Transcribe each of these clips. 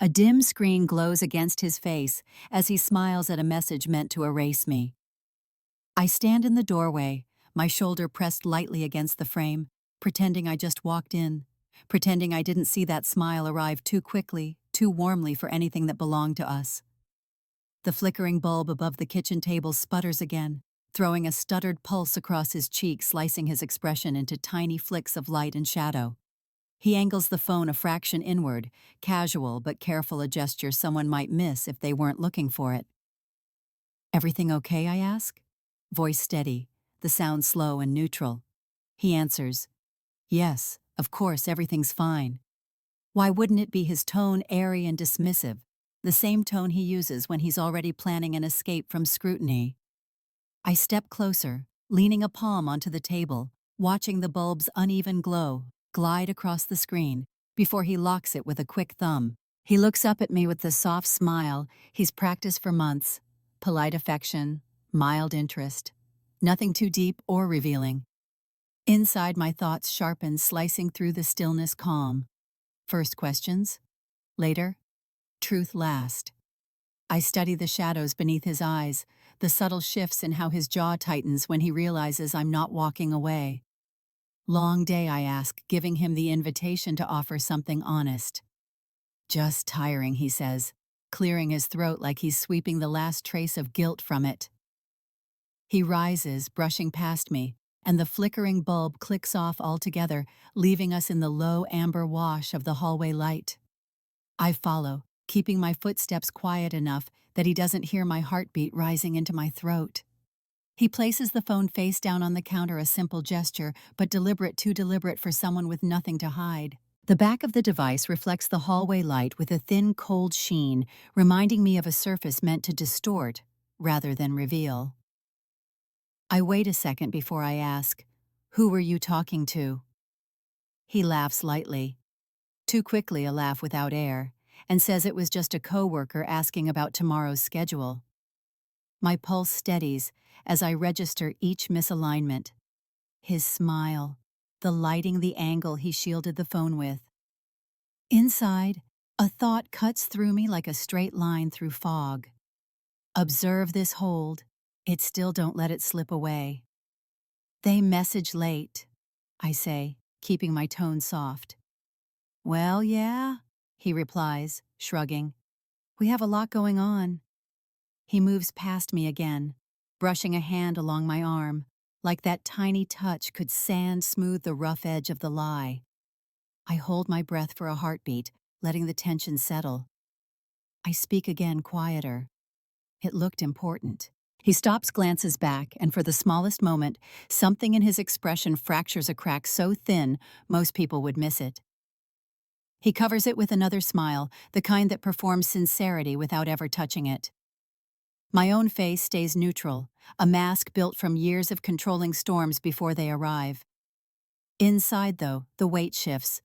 A dim screen glows against his face as he smiles at a message meant to erase me. I stand in the doorway, my shoulder pressed lightly against the frame, pretending I just walked in, pretending I didn't see that smile arrive too quickly, too warmly for anything that belonged to us. The flickering bulb above the kitchen table sputters again, throwing a stuttered pulse across his cheek, slicing his expression into tiny flicks of light and shadow. He angles the phone a fraction inward, casual but careful, a gesture someone might miss if they weren't looking for it. "Everything okay?" I ask. Voice steady, the sound slow and neutral. He answers, "Yes, of course, everything's fine." Why wouldn't it be his tone, airy and dismissive, the same tone he uses when he's already planning an escape from scrutiny? I step closer, leaning a palm onto the table, watching the bulb's uneven glow glide across the screen before he locks it with a quick thumb. He looks up at me with the soft smile he's practiced for months, polite affection, mild interest, nothing too deep or revealing. Inside, my thoughts sharpen, slicing through the stillness calm. First questions, later, truth last. I study the shadows beneath his eyes, the subtle shifts in how his jaw tightens when he realizes I'm not walking away. "Long day," I ask, giving him the invitation to offer something honest. "Just tiring," he says, clearing his throat like he's sweeping the last trace of guilt from it. He rises, brushing past me, and the flickering bulb clicks off altogether, leaving us in the low amber wash of the hallway light. I follow, keeping my footsteps quiet enough that he doesn't hear my heartbeat rising into my throat. He places the phone face down on the counter, a simple gesture, but deliberate, too deliberate for someone with nothing to hide. The back of the device reflects the hallway light with a thin, cold sheen, reminding me of a surface meant to distort rather than reveal. I wait a second before I ask, "Who were you talking to?" He laughs lightly, too quickly a laugh without air, and says it was just a coworker asking about tomorrow's schedule. My pulse steadies as I register each misalignment. His smile, the lighting, the angle he shielded the phone with. Inside, a thought cuts through me like a straight line through fog. Observe this hold. It still don't let it slip away. "They message late," I say, keeping my tone soft. "Well, yeah," he replies, shrugging. "We have a lot going on." He moves past me again, brushing a hand along my arm, like that tiny touch could sand smooth the rough edge of the lie. I hold my breath for a heartbeat, letting the tension settle. I speak again, quieter. It looked important. He stops, glances back, and for the smallest moment, something in his expression fractures a crack so thin most people would miss it. He covers it with another smile, the kind that performs sincerity without ever touching it. My own face stays neutral, a mask built from years of controlling storms before they arrive. Inside, though, the weight shifts.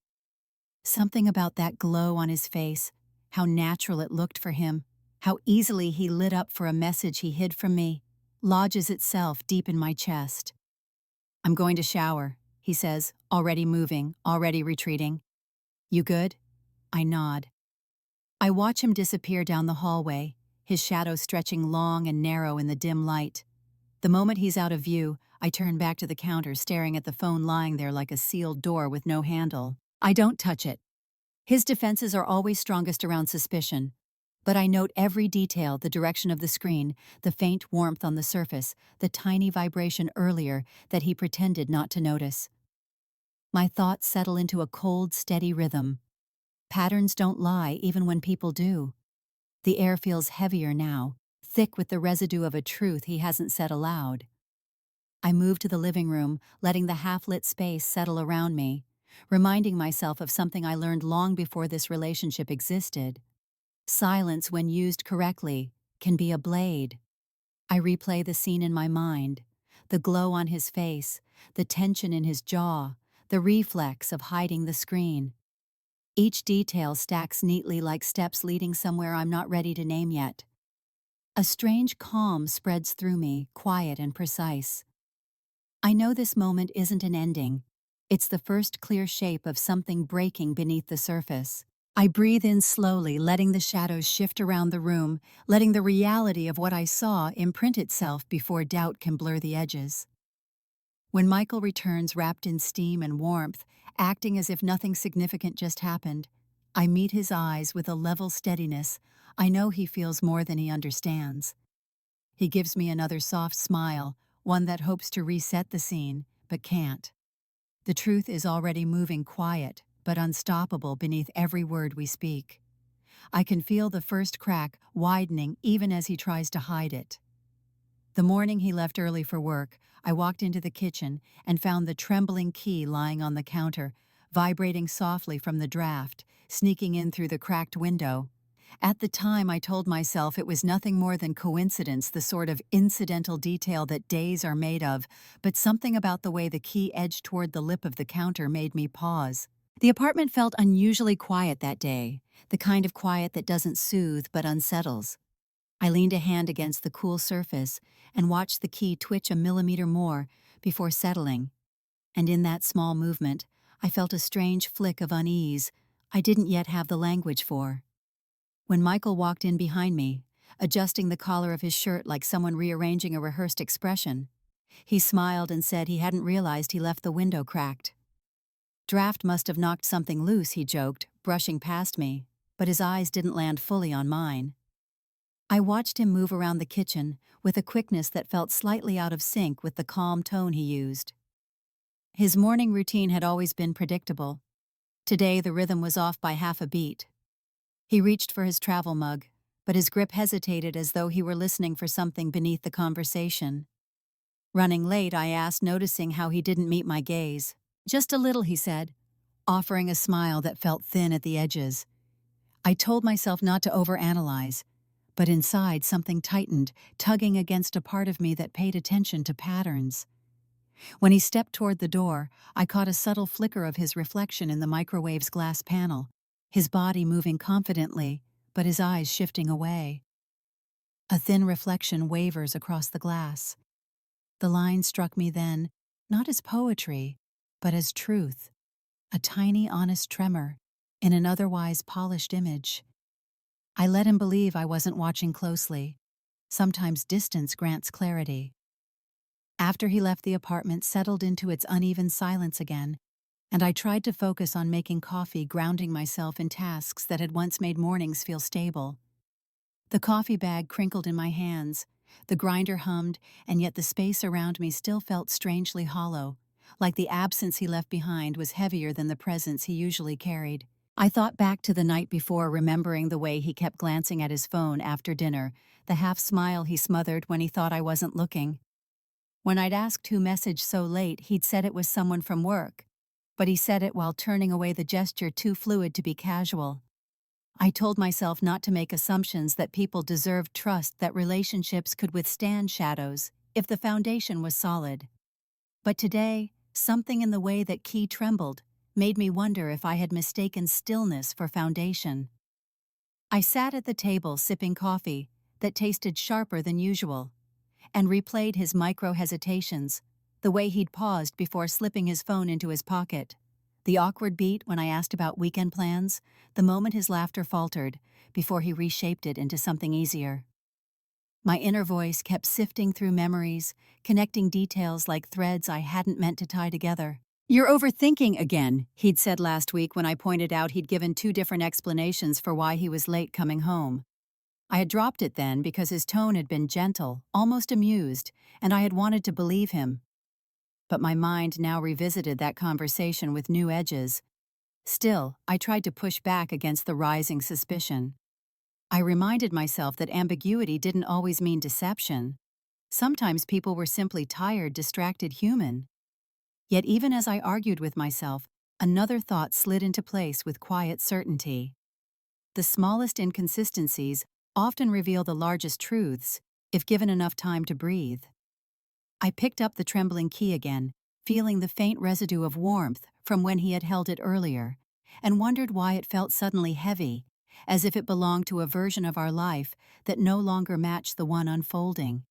Something about that glow on his face, how natural it looked for him, how easily he lit up for a message he hid from me, lodges itself deep in my chest. "I'm going to shower," he says, already moving, already retreating. "You good?" I nod. I watch him disappear down the hallway, his shadow stretching long and narrow in the dim light. The moment he's out of view, I turn back to the counter, staring at the phone lying there like a sealed door with no handle. I don't touch it. His defenses are always strongest around suspicion. But I note every detail, the direction of the screen, the faint warmth on the surface, the tiny vibration earlier that he pretended not to notice. My thoughts settle into a cold, steady rhythm. Patterns don't lie even when people do. The air feels heavier now, thick with the residue of a truth he hasn't said aloud. I move to the living room, letting the half-lit space settle around me, reminding myself of something I learned long before this relationship existed. Silence, when used correctly, can be a blade. I replay the scene in my mind, the glow on his face, the tension in his jaw, the reflex of hiding the screen. Each detail stacks neatly like steps leading somewhere I'm not ready to name yet. A strange calm spreads through me, quiet and precise. I know this moment isn't an ending. It's the first clear shape of something breaking beneath the surface. I breathe in slowly, letting the shadows shift around the room, letting the reality of what I saw imprint itself before doubt can blur the edges. When Michael returns wrapped in steam and warmth, acting as if nothing significant just happened, I meet his eyes with a level steadiness. I know he feels more than he understands. He gives me another soft smile, one that hopes to reset the scene, but can't. The truth is already moving quiet, but unstoppable beneath every word we speak. I can feel the first crack widening even as he tries to hide it. The morning he left early for work, I walked into the kitchen and found the trembling key lying on the counter, vibrating softly from the draft, sneaking in through the cracked window. At the time, I told myself it was nothing more than coincidence, the sort of incidental detail that days are made of, but something about the way the key edged toward the lip of the counter made me pause. The apartment felt unusually quiet that day, the kind of quiet that doesn't soothe but unsettles. I leaned a hand against the cool surface and watched the key twitch a millimeter more before settling. And in that small movement, I felt a strange flick of unease I didn't yet have the language for. When Michael walked in behind me, adjusting the collar of his shirt like someone rearranging a rehearsed expression, he smiled and said he hadn't realized he left the window cracked. Draft must have knocked something loose, he joked, brushing past me, but his eyes didn't land fully on mine. I watched him move around the kitchen with a quickness that felt slightly out of sync with the calm tone he used. His morning routine had always been predictable. Today the rhythm was off by half a beat. He reached for his travel mug, but his grip hesitated as though he were listening for something beneath the conversation. Running late, I asked, noticing how he didn't meet my gaze. Just a little, he said, offering a smile that felt thin at the edges. I told myself not to overanalyze, but inside something tightened, tugging against a part of me that paid attention to patterns. When he stepped toward the door, I caught a subtle flicker of his reflection in the microwave's glass panel, his body moving confidently, but his eyes shifting away. A thin reflection wavers across the glass. The line struck me then, not as poetry, but as truth, a tiny, honest tremor in an otherwise polished image. I let him believe I wasn't watching closely. Sometimes distance grants clarity. After he left, the apartment settled into its uneven silence again, and I tried to focus on making coffee, grounding myself in tasks that had once made mornings feel stable. The coffee bag crinkled in my hands, the grinder hummed, and yet the space around me still felt strangely hollow, like the absence he left behind was heavier than the presence he usually carried. I thought back to the night before, remembering the way he kept glancing at his phone after dinner, the half smile he smothered when he thought I wasn't looking. When I'd asked who messaged so late, he'd said it was someone from work, but he said it while turning away, the gesture too fluid to be casual. I told myself not to make assumptions, that people deserved trust, that relationships could withstand shadows if the foundation was solid. But today, something in the way that key trembled made me wonder if I had mistaken stillness for foundation. I sat at the table sipping coffee that tasted sharper than usual, and replayed his micro-hesitations, the way he'd paused before slipping his phone into his pocket, the awkward beat when I asked about weekend plans, the moment his laughter faltered before he reshaped it into something easier. My inner voice kept sifting through memories, connecting details like threads I hadn't meant to tie together. "You're overthinking again," he'd said last week when I pointed out he'd given two different explanations for why he was late coming home. I had dropped it then because his tone had been gentle, almost amused, and I had wanted to believe him. But my mind now revisited that conversation with new edges. Still, I tried to push back against the rising suspicion. I reminded myself that ambiguity didn't always mean deception. Sometimes people were simply tired, distracted, human. Yet even as I argued with myself, another thought slid into place with quiet certainty. The smallest inconsistencies often reveal the largest truths, if given enough time to breathe. I picked up the trembling key again, feeling the faint residue of warmth from when he had held it earlier, and wondered why it felt suddenly heavy, as if it belonged to a version of our life that no longer matched the one unfolding.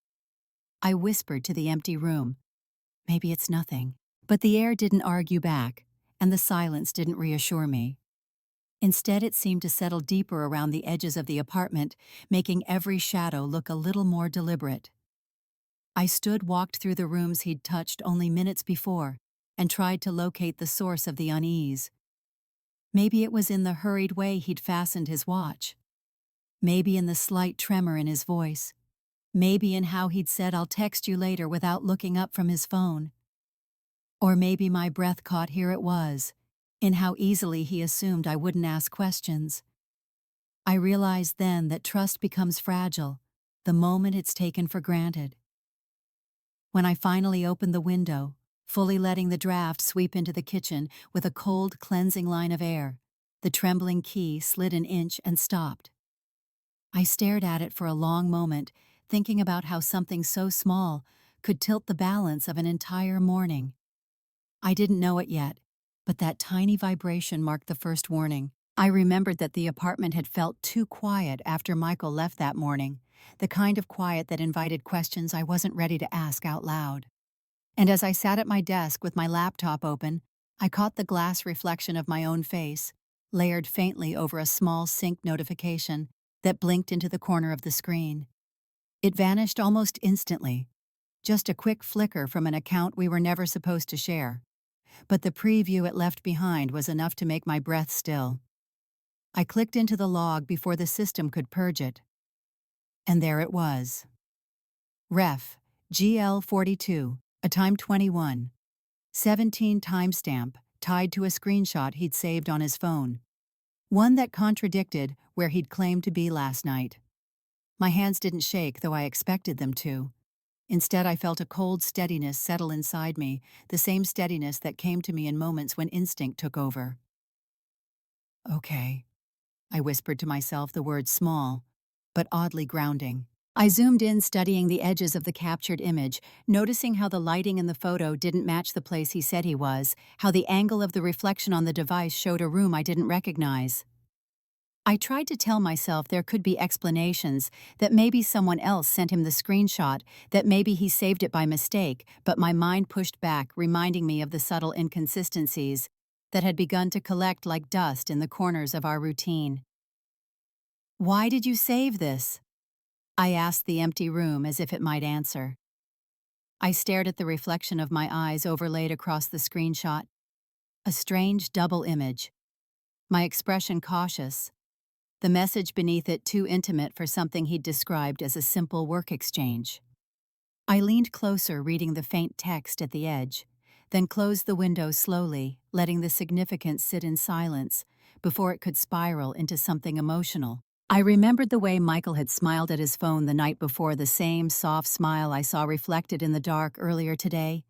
I whispered to the empty room, "Maybe it's nothing." But the air didn't argue back, and the silence didn't reassure me. Instead, it seemed to settle deeper around the edges of the apartment, making every shadow look a little more deliberate. I walked through the rooms he'd touched only minutes before, and tried to locate the source of the unease. Maybe it was in the hurried way he'd fastened his watch. Maybe in the slight tremor in his voice. Maybe in how he'd said, "I'll text you later," without looking up from his phone. Or maybe my breath caught here it was, in how easily he assumed I wouldn't ask questions. I realized then that trust becomes fragile the moment it's taken for granted. When I finally opened the window, fully letting the draft sweep into the kitchen with a cold, cleansing line of air, the trembling key slid an inch and stopped. I stared at it for a long moment, thinking about how something so small could tilt the balance of an entire morning. I didn't know it yet, but that tiny vibration marked the first warning. I remembered that the apartment had felt too quiet after Michael left that morning, the kind of quiet that invited questions I wasn't ready to ask out loud. And as I sat at my desk with my laptop open, I caught the glass reflection of my own face, layered faintly over a small sync notification that blinked into the corner of the screen. It vanished almost instantly, just a quick flicker from an account we were never supposed to share. But the preview it left behind was enough to make my breath still. I clicked into the log before the system could purge it. And there it was. Ref, GL42, a time 21. 17 timestamp, tied to a screenshot he'd saved on his phone. One that contradicted where he'd claimed to be last night. My hands didn't shake, though I expected them to. Instead, I felt a cold steadiness settle inside me, the same steadiness that came to me in moments when instinct took over. Okay, I whispered to myself, the words small, but oddly grounding. I zoomed in, studying the edges of the captured image, noticing how the lighting in the photo didn't match the place he said he was, how the angle of the reflection on the device showed a room I didn't recognize. I tried to tell myself there could be explanations, that maybe someone else sent him the screenshot, that maybe he saved it by mistake, but my mind pushed back, reminding me of the subtle inconsistencies that had begun to collect like dust in the corners of our routine. "Why did you save this?" I asked the empty room as if it might answer. I stared at the reflection of my eyes overlaid across the screenshot. A strange double image. My expression cautious. The message beneath it too intimate for something he'd described as a simple work exchange. I leaned closer, reading the faint text at the edge, then closed the window slowly, letting the significance sit in silence before it could spiral into something emotional. I remembered the way Michael had smiled at his phone the night before, the same soft smile I saw reflected in the dark earlier today,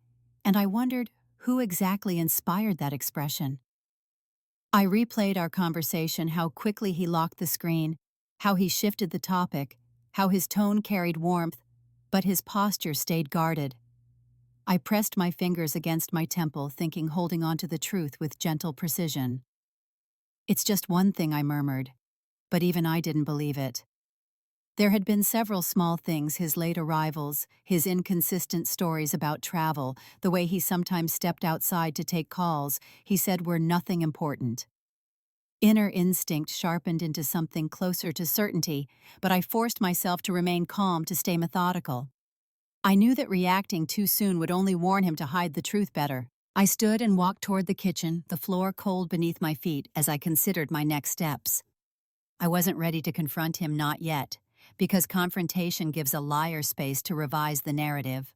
and I wondered who exactly inspired that expression. I replayed our conversation, how quickly he locked the screen, how he shifted the topic, how his tone carried warmth, but his posture stayed guarded. I pressed my fingers against my temple, thinking, holding on to the truth with gentle precision. "It's just one thing," I murmured, but even I didn't believe it. There had been several small things: his late arrivals, his inconsistent stories about travel, the way he sometimes stepped outside to take calls he said were nothing important. Inner instinct sharpened into something closer to certainty, but I forced myself to remain calm, to stay methodical. I knew that reacting too soon would only warn him to hide the truth better. I stood and walked toward the kitchen, the floor cold beneath my feet, as I considered my next steps. I wasn't ready to confront him, not yet, because confrontation gives a liar space to revise the narrative.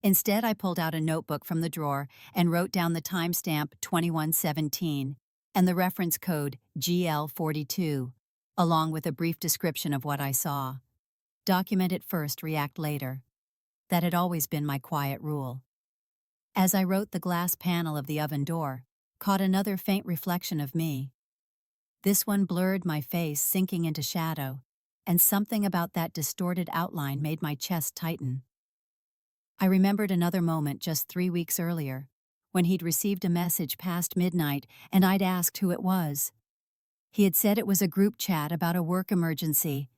Instead, I pulled out a notebook from the drawer and wrote down the timestamp 2117 and the reference code GL42, along with a brief description of what I saw. Document it first, react later. That had always been my quiet rule. As I wrote, the glass panel of the oven door caught another faint reflection of me. This one blurred my face, sinking into shadow, and something about that distorted outline made my chest tighten. I remembered another moment just 3 weeks earlier, when he'd received a message past midnight and I'd asked who it was. He had said it was a group chat about a work emergency,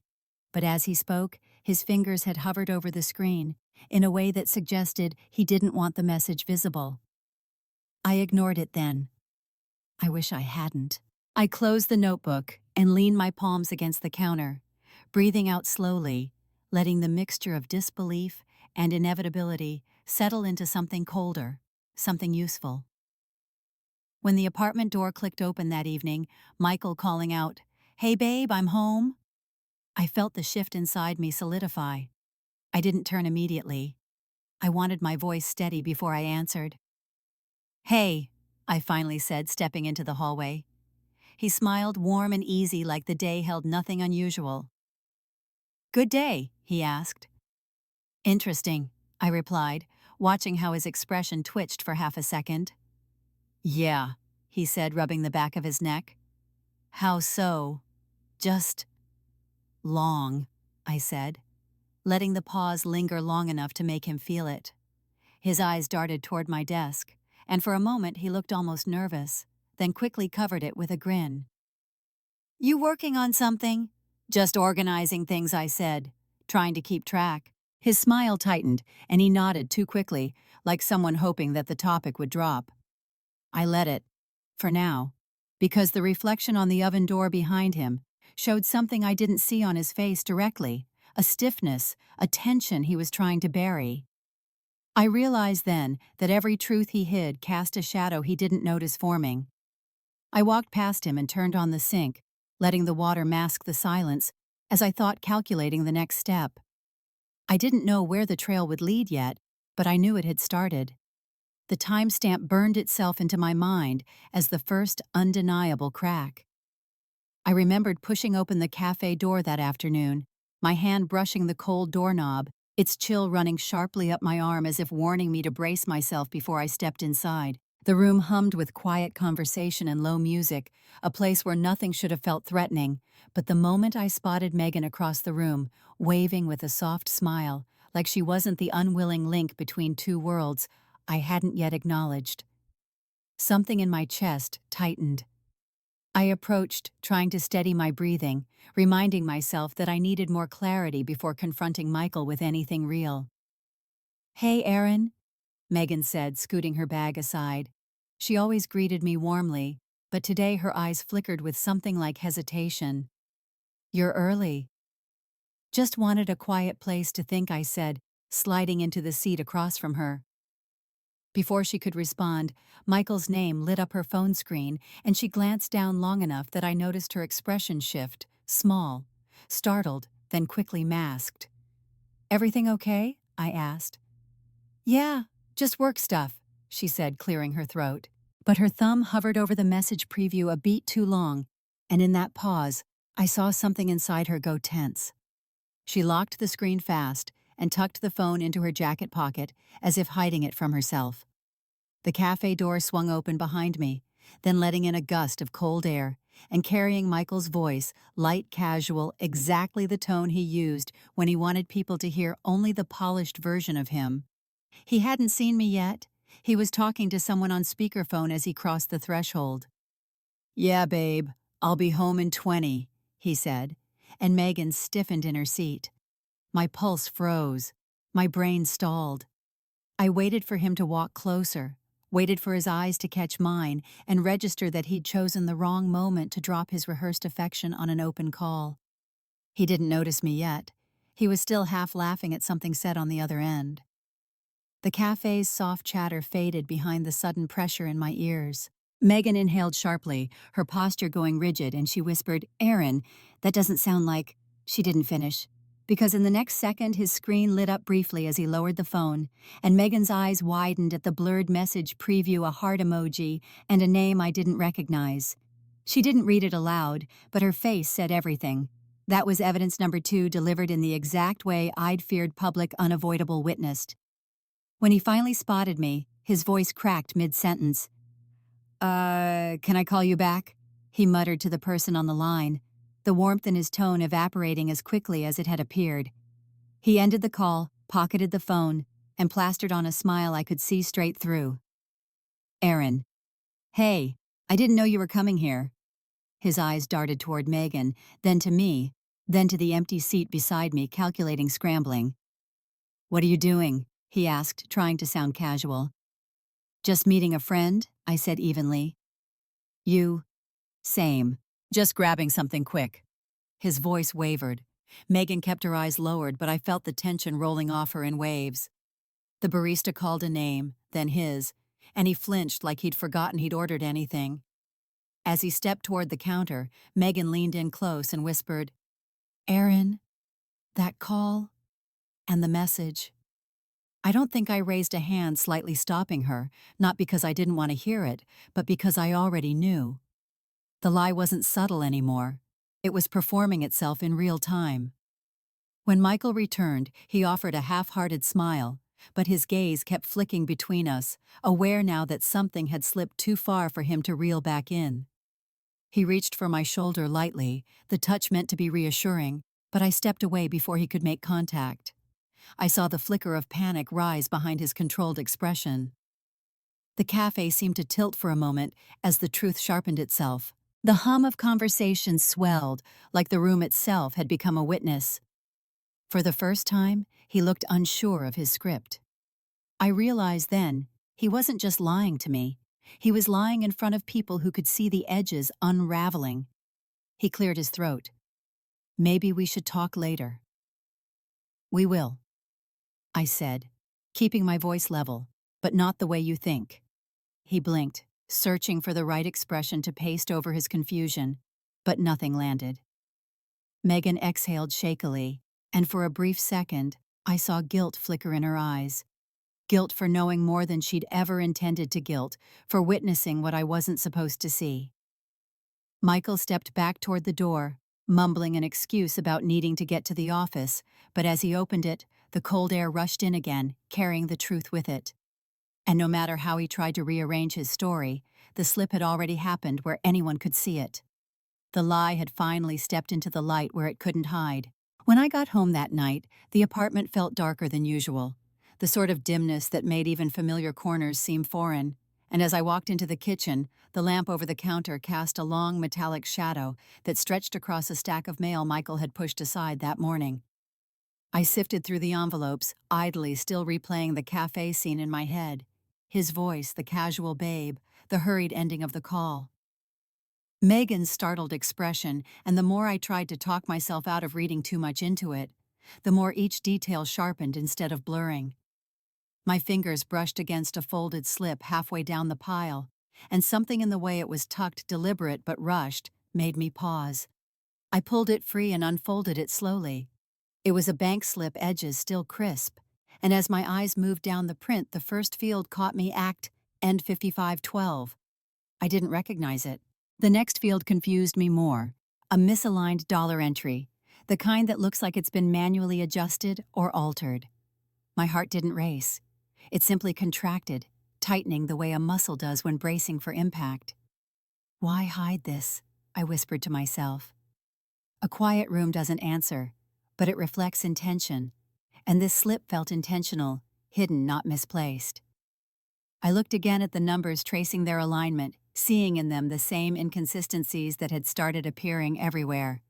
but as he spoke, his fingers had hovered over the screen in a way that suggested he didn't want the message visible. I ignored it then. I wish I hadn't. I closed the notebook and leaned my palms against the counter, breathing out slowly, letting the mixture of disbelief and inevitability settle into something colder, something useful. When the apartment door clicked open that evening, Michael calling out, "Hey babe, I'm home," I felt the shift inside me solidify. I didn't turn immediately. I wanted my voice steady before I answered. "Hey," I finally said, stepping into the hallway. He smiled, warm and easy, like the day held nothing unusual. "Good day?" he asked. "Interesting," I replied, watching how his expression twitched for half a second. "Yeah," he said, rubbing the back of his neck. "How so?" "Just long," I said, letting the pause linger long enough to make him feel it. His eyes darted toward my desk, and for a moment he looked almost nervous, then quickly covered it with a grin. "You working on something?" "Just organizing things," I said, trying to keep track. His smile tightened, and he nodded too quickly, like someone hoping that the topic would drop. I let it, for now, because the reflection on the oven door behind him showed something I didn't see on his face directly, a stiffness, a tension he was trying to bury. I realized then that every truth he hid cast a shadow he didn't notice forming. I walked past him and turned on the sink, letting the water mask the silence as I thought, calculating the next step. I didn't know where the trail would lead yet, but I knew it had started. The timestamp burned itself into my mind as the first undeniable crack. I remembered pushing open the cafe door that afternoon, my hand brushing the cold doorknob, its chill running sharply up my arm as if warning me to brace myself before I stepped inside. The room hummed with quiet conversation and low music, a place where nothing should have felt threatening, but the moment I spotted Megan across the room, waving with a soft smile, like she wasn't the unwilling link between two worlds I hadn't yet acknowledged, something in my chest tightened. I approached, trying to steady my breathing, reminding myself that I needed more clarity before confronting Michael with anything real. "Hey, Erin," Megan said, scooting her bag aside. She always greeted me warmly, but today her eyes flickered with something like hesitation. "You're early." "Just wanted a quiet place to think," I said, sliding into the seat across from her. Before she could respond, Michael's name lit up her phone screen, and she glanced down long enough that I noticed her expression shift, small, startled, then quickly masked. "Everything okay?" I asked. "Yeah, just work stuff," she said, clearing her throat. But her thumb hovered over the message preview a beat too long, and in that pause, I saw something inside her go tense. She locked the screen fast and tucked the phone into her jacket pocket, as if hiding it from herself. The cafe door swung open behind me, then letting in a gust of cold air, and carrying Michael's voice, light, casual, exactly the tone he used when he wanted people to hear only the polished version of him. He hadn't seen me yet. He was talking to someone on speakerphone as he crossed the threshold. "Yeah, babe, I'll be home in 20, he said, and Megan stiffened in her seat. My pulse froze. My brain stalled. I waited for him to walk closer, waited for his eyes to catch mine and register that he'd chosen the wrong moment to drop his rehearsed affection on an open call. He didn't notice me yet. He was still half laughing at something said on the other end. The cafe's soft chatter faded behind the sudden pressure in my ears. Megan inhaled sharply, her posture going rigid, and she whispered, "Erin, that doesn't sound like—" She didn't finish, because in the next second his screen lit up briefly as he lowered the phone, and Megan's eyes widened at the blurred message preview, a heart emoji, and a name I didn't recognize. She didn't read it aloud, but her face said everything. That was evidence number 2, delivered in the exact way I'd feared public unavoidable witnessed. When he finally spotted me, his voice cracked mid-sentence. Can I call you back?" he muttered to the person on the line, the warmth in his tone evaporating as quickly as it had appeared. He ended the call, pocketed the phone, and plastered on a smile I could see straight through. "Erin." "Hey, I didn't know you were coming here." His eyes darted toward Megan, then to me, then to the empty seat beside me, calculating, scrambling. "What are you doing?" he asked, trying to sound casual. "Just meeting a friend," I said evenly. "You Same. Just grabbing something quick. His voice wavered. Megan kept her eyes lowered, but I felt the tension rolling off her in waves. The barista called a name, then his, and he flinched like he'd forgotten he'd ordered anything. As he stepped toward the counter, Megan leaned in close and whispered, "Aaron, that call and the message." I don't think I raised a hand, slightly stopping her, not because I didn't want to hear it, but because I already knew. The lie wasn't subtle anymore. It was performing itself in real time. When Michael returned, he offered a half-hearted smile, but his gaze kept flicking between us, aware now that something had slipped too far for him to reel back in. He reached for my shoulder lightly, the touch meant to be reassuring, but I stepped away before he could make contact. I saw the flicker of panic rise behind his controlled expression. The cafe seemed to tilt for a moment as the truth sharpened itself. The hum of conversation swelled, like the room itself had become a witness. For the first time, he looked unsure of his script. I realized then, he wasn't just lying to me. He was lying in front of people who could see the edges unraveling. He cleared his throat. "Maybe we should talk later." "We will," I said, keeping my voice level, "but not the way you think." He blinked, searching for the right expression to paste over his confusion, but nothing landed. Megan exhaled shakily, and for a brief second, I saw guilt flicker in her eyes. Guilt for knowing more than she'd ever intended to guilt, for witnessing what I wasn't supposed to see. Michael stepped back toward the door, mumbling an excuse about needing to get to the office, but as he opened it, the cold air rushed in again, carrying the truth with it. And no matter how he tried to rearrange his story, the slip had already happened where anyone could see it. The lie had finally stepped into the light where it couldn't hide. When I got home that night, the apartment felt darker than usual, the sort of dimness that made even familiar corners seem foreign. And as I walked into the kitchen, the lamp over the counter cast a long metallic shadow that stretched across a stack of mail Michael had pushed aside that morning. I sifted through the envelopes, idly still replaying the cafe scene in my head. His voice, the casual babe, the hurried ending of the call. Megan's startled expression, and the more I tried to talk myself out of reading too much into it, the more each detail sharpened instead of blurring. My fingers brushed against a folded slip halfway down the pile, and something in the way it was tucked, deliberate but rushed, made me pause. I pulled it free and unfolded it slowly. It was a bank slip, edges still crisp, and as my eyes moved down the print, the first field caught me: Act, End 5512. I didn't recognize it. The next field confused me more. A misaligned dollar entry, the kind that looks like it's been manually adjusted or altered. My heart didn't race. It simply contracted, tightening the way a muscle does when bracing for impact. "Why hide this?" I whispered to myself. A quiet room doesn't answer, but it reflects intention, and this slip felt intentional, hidden, not misplaced. I looked again at the numbers, tracing their alignment, seeing in them the same inconsistencies that had started appearing everywhere.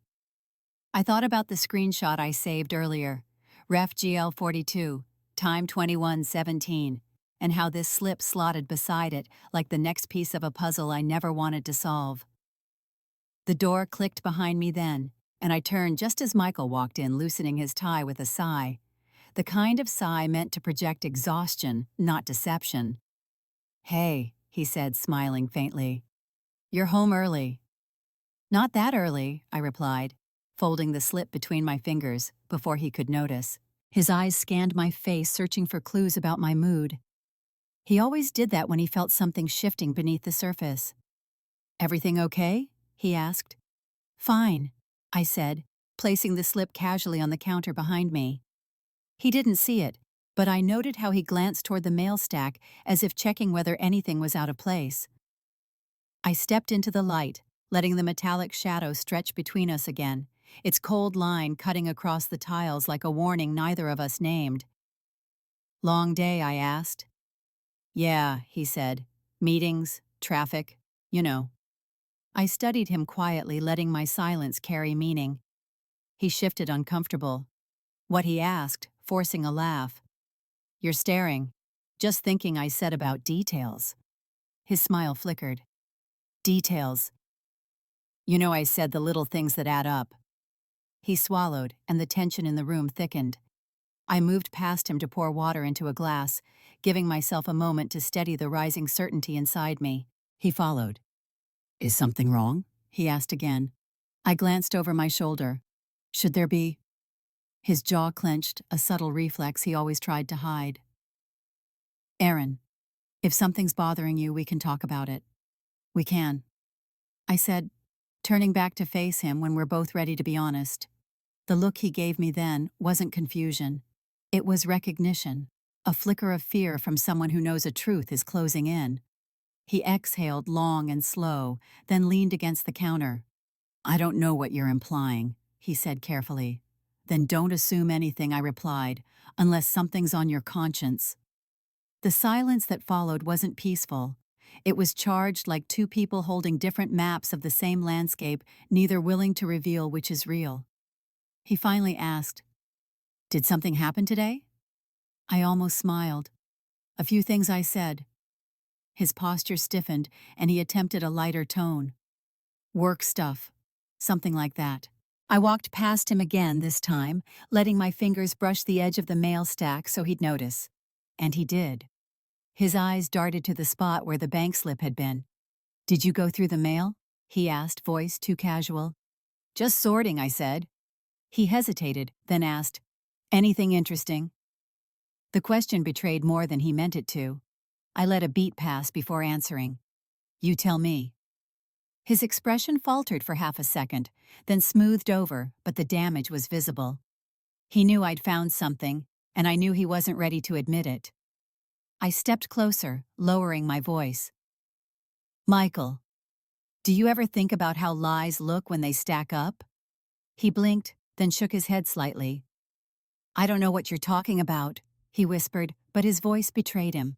I thought about the screenshot I saved earlier, Ref GL42, time 21:17, and how this slip slotted beside it like the next piece of a puzzle I never wanted to solve. The door clicked behind me then, and I turned just as Michael walked in, loosening his tie with a sigh. The kind of sigh meant to project exhaustion, not deception. "Hey," he said, smiling faintly. "You're home early." "Not that early," I replied, folding the slip between my fingers before he could notice. His eyes scanned my face, searching for clues about my mood. He always did that when he felt something shifting beneath the surface. "Everything okay?" he asked. "Fine," I said, placing the slip casually on the counter behind me. He didn't see it, but I noted how he glanced toward the mail stack as if checking whether anything was out of place. I stepped into the light, letting the metallic shadow stretch between us again, its cold line cutting across the tiles like a warning neither of us named. "Long day?" I asked. "Yeah," he said. "Meetings, traffic, you know." I studied him quietly, letting my silence carry meaning. He shifted, uncomfortable. What he asked, forcing a laugh. "You're staring." "Just thinking," I said, "about details." His smile flickered. "Details." You know I said the little things that add up. He swallowed, and the tension in the room thickened. I moved past him to pour water into a glass, giving myself a moment to steady the rising certainty inside me. He followed. Is something wrong? He asked again. I glanced over my shoulder. Should there be? His jaw clenched, a subtle reflex he always tried to hide. Aaron, if something's bothering you, we can talk about it. We can, I said, turning back to face him when we're both ready to be honest. The look he gave me then wasn't confusion. It was recognition, a flicker of fear from someone who knows a truth is closing in. He exhaled long and slow, then leaned against the counter. I don't know what you're implying, he said carefully. Then don't assume anything, I replied, unless something's on your conscience. The silence that followed wasn't peaceful. It was charged like two people holding different maps of the same landscape, neither willing to reveal which is real. He finally asked, Did something happen today? I almost smiled. A few things I said. His posture stiffened, and he attempted a lighter tone. Work stuff. Something like that. I walked past him again this time, letting my fingers brush the edge of the mail stack so he'd notice. And he did. His eyes darted to the spot where the bank slip had been. Did you go through the mail? He asked, voice too casual. Just sorting, I said. He hesitated, then asked, Anything interesting? The question betrayed more than he meant it to. I let a beat pass before answering. You tell me. His expression faltered for half a second, then smoothed over, but the damage was visible. He knew I'd found something, and I knew he wasn't ready to admit it. I stepped closer, lowering my voice. Michael, do you ever think about how lies look when they stack up? He blinked, then shook his head slightly. I don't know what you're talking about, he whispered, but his voice betrayed him.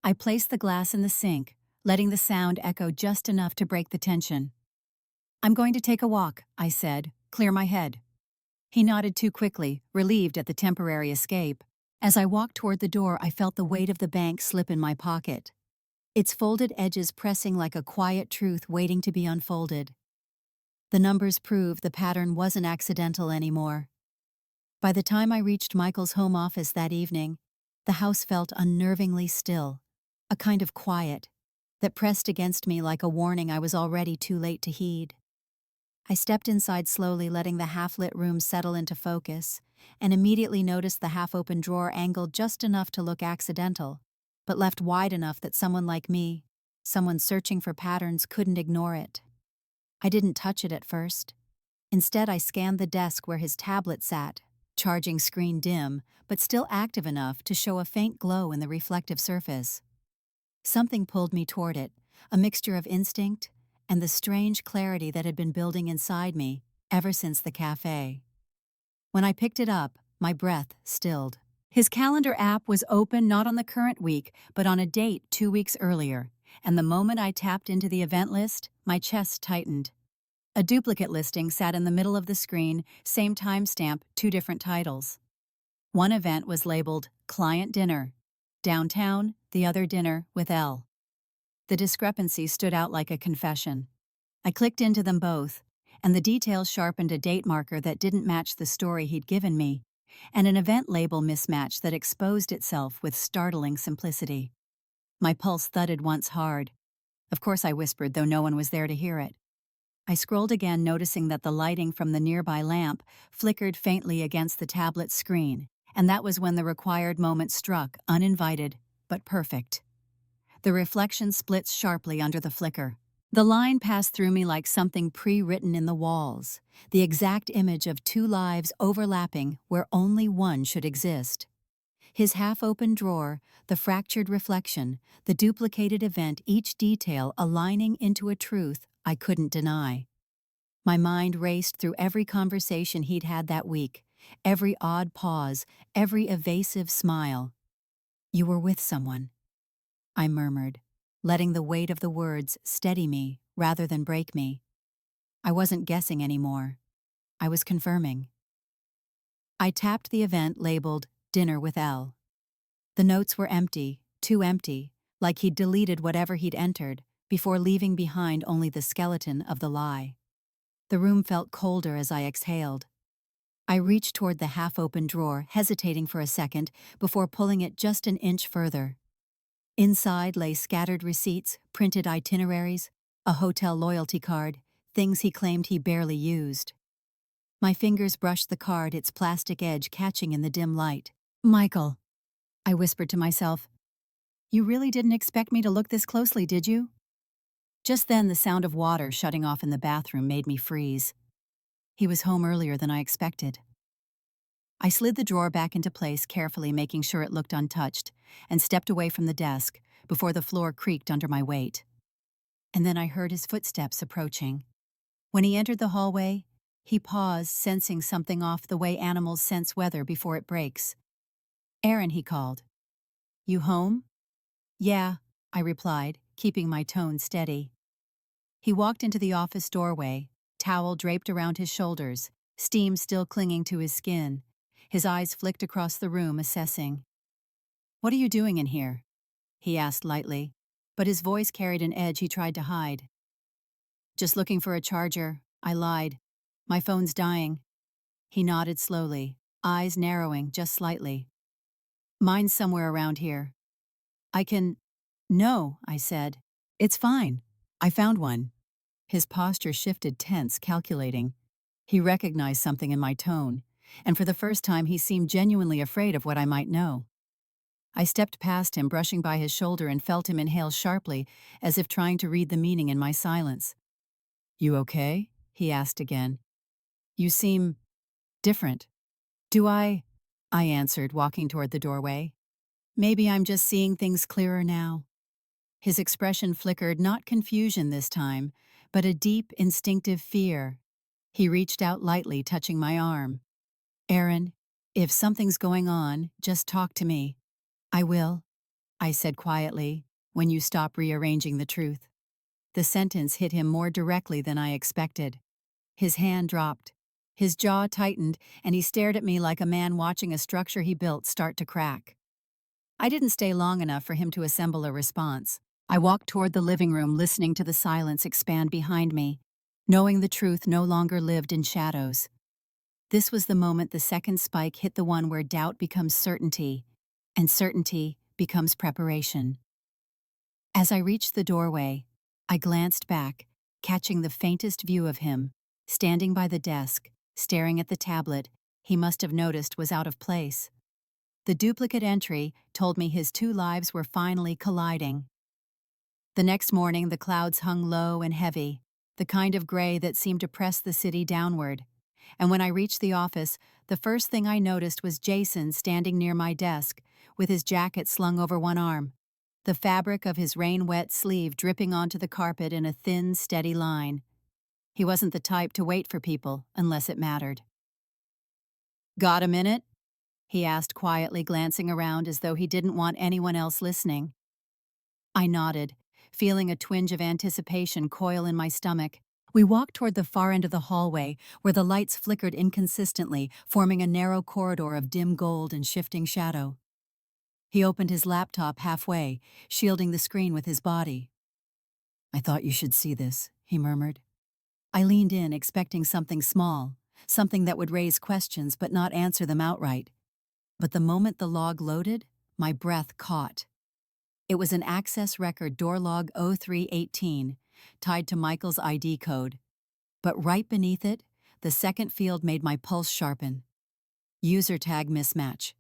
I placed the glass in the sink, letting the sound echo just enough to break the tension. I'm going to take a walk, I said, clear my head. He nodded too quickly, relieved at the temporary escape. As I walked toward the door, I felt the weight of the bank slip in my pocket, its folded edges pressing like a quiet truth waiting to be unfolded. The numbers proved the pattern wasn't accidental anymore. By the time I reached Michael's home office that evening, the house felt unnervingly still, a kind of quiet that pressed against me like a warning I was already too late to heed. I stepped inside slowly, letting the half-lit room settle into focus, and immediately noticed the half-open drawer angled just enough to look accidental, but left wide enough that someone like me, someone searching for patterns, couldn't ignore it. I didn't touch it at first. Instead, I scanned the desk where his tablet sat, charging screen dim, but still active enough to show a faint glow in the reflective surface. Something pulled me toward it, a mixture of instinct and the strange clarity that had been building inside me ever since the cafe. When I picked it up, my breath stilled. His calendar app was open not on the current week, but on a date 2 weeks earlier, and the moment I tapped into the event list, my chest tightened. A duplicate listing sat in the middle of the screen, same timestamp, 2 different titles. One event was labeled Client Dinner, downtown, the other dinner with L. The discrepancy stood out like a confession. I clicked into them both, and the details sharpened a date marker that didn't match the story he'd given me, and an event label mismatch that exposed itself with startling simplicity. My pulse thudded once hard. Of course I whispered, though no one was there to hear it. I scrolled again, noticing that the lighting from the nearby lamp flickered faintly against the tablet's screen, and that was when the required moment struck, uninvited, but perfect. The reflection splits sharply under the flicker. The line passed through me like something pre-written in the walls, the exact image of 2 lives overlapping where only one should exist. His half-open drawer, the fractured reflection, the duplicated event, each detail aligning into a truth I couldn't deny. My mind raced through every conversation he'd had that week, every odd pause, every evasive smile. You were with someone, I murmured, letting the weight of the words steady me rather than break me. I wasn't guessing anymore. I was confirming. I tapped the event labeled Dinner with L. The notes were empty, too empty, like he'd deleted whatever he'd entered, before leaving behind only the skeleton of the lie. The room felt colder as I exhaled. I reached toward the half-open drawer, hesitating for a second before pulling it just an inch further. Inside lay scattered receipts, printed itineraries, a hotel loyalty card, things he claimed he barely used. My fingers brushed the card, its plastic edge catching in the dim light. "Michael," I whispered to myself, "you really didn't expect me to look this closely, did you?" Just then, the sound of water shutting off in the bathroom made me freeze. He was home earlier than I expected. I slid the drawer back into place, carefully making sure it looked untouched, and stepped away from the desk before the floor creaked under my weight. And then I heard his footsteps approaching. When he entered the hallway, he paused, sensing something off the way animals sense weather before it breaks. "Aaron," he called. "You home?" "Yeah," I replied, keeping my tone steady. He walked into the office doorway, towel draped around his shoulders, steam still clinging to his skin. His eyes flicked across the room, assessing. "What are you doing in here?" he asked lightly, but his voice carried an edge he tried to hide. "Just looking for a charger," I lied. "My phone's dying." He nodded slowly, eyes narrowing just slightly. "Mine's somewhere around here." "I can—" "No," I said. "It's fine. I found one." His posture shifted, tense, calculating. He recognized something in my tone, and for the first time he seemed genuinely afraid of what I might know. I stepped past him, brushing by his shoulder, and felt him inhale sharply, as if trying to read the meaning in my silence. "You okay?" he asked again. "You seem different." "Do I?" I answered, walking toward the doorway. "Maybe I'm just seeing things clearer now." His expression flickered, not confusion this time, but a deep, instinctive fear. He reached out lightly, touching my arm. "Aaron, if something's going on, just talk to me." "I will," I said quietly, "when you stop rearranging the truth." The sentence hit him more directly than I expected. His hand dropped. His jaw tightened, and he stared at me like a man watching a structure he built start to crack. I didn't stay long enough for him to assemble a response. I walked toward the living room, listening to the silence expand behind me, knowing the truth no longer lived in shadows. This was the moment the second spike hit the one where doubt becomes certainty, and certainty becomes preparation. As I reached the doorway, I glanced back, catching the faintest view of him, standing by the desk, staring at the tablet he must have noticed was out of place. The duplicate entry told me his two lives were finally colliding. The next morning, the clouds hung low and heavy, the kind of gray that seemed to press the city downward. And when I reached the office, the first thing I noticed was Jason standing near my desk, with his jacket slung over one arm, the fabric of his rain-wet sleeve dripping onto the carpet in a thin, steady line. He wasn't the type to wait for people unless it mattered. "Got a minute?" he asked quietly, glancing around as though he didn't want anyone else listening. I nodded, feeling a twinge of anticipation coil in my stomach. We walked toward the far end of the hallway, where the lights flickered inconsistently, forming a narrow corridor of dim gold and shifting shadow. He opened his laptop halfway, shielding the screen with his body. "I thought you should see this," he murmured. I leaned in, expecting something small, something that would raise questions but not answer them outright. But the moment the log loaded, my breath caught. It was an access record, door log 0318, tied to Michael's ID code. But right beneath it, the second field made my pulse sharpen. User tag mismatch.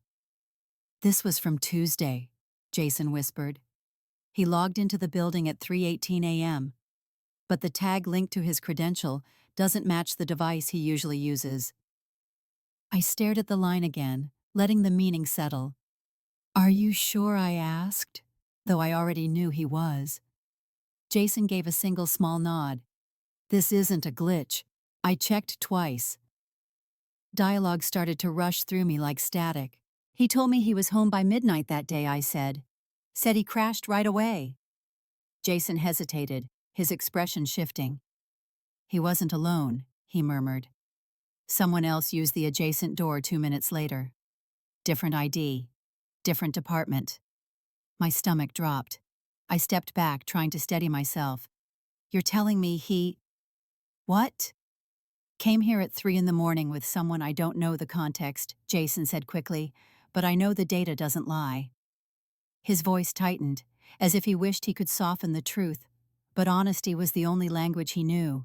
"This was from Tuesday," Jason whispered. "He logged into the building at 3:18 a.m., but the tag linked to his credential doesn't match the device he usually uses." I stared at the line again, letting the meaning settle. "Are you sure?" I asked, though I already knew he was. Jason gave a single small nod. "This isn't a glitch. I checked twice." Dialogue started to rush through me like static. "He told me he was home by midnight that day," I said. "Said he crashed right away." Jason hesitated, his expression shifting. "He wasn't alone," he murmured. "Someone else used the adjacent door 2 minutes later. Different ID. Different department." My stomach dropped. I stepped back, trying to steady myself. "You're telling me he—" "What?" Came here at 3 in the morning with someone I don't know the context, Jason said quickly, but I know the data doesn't lie. His voice tightened, as if he wished he could soften the truth, but honesty was the only language he knew.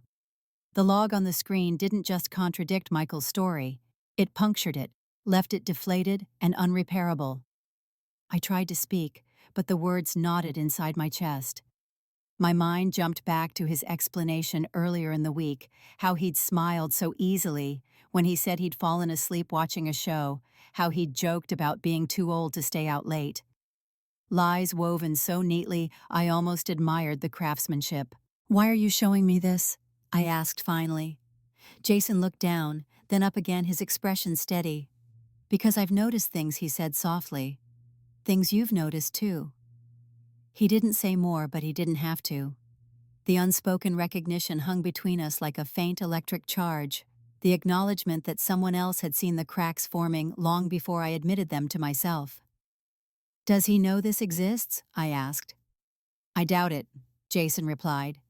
The log on the screen didn't just contradict Michael's story, it punctured it, left it deflated and unrepairable. I tried to speak, but the words knotted inside my chest. My mind jumped back to his explanation earlier in the week, how he'd smiled so easily when he said he'd fallen asleep watching a show, how he'd joked about being too old to stay out late. Lies woven so neatly, I almost admired the craftsmanship. "Why are you showing me this?" I asked finally. Jason looked down, then up again, his expression steady. "Because I've noticed things," he said softly. "Things you've noticed, too." He didn't say more, but he didn't have to. The unspoken recognition hung between us like a faint electric charge, the acknowledgement that someone else had seen the cracks forming long before I admitted them to myself. "Does he know this exists?" I asked. "I doubt it," Jason replied.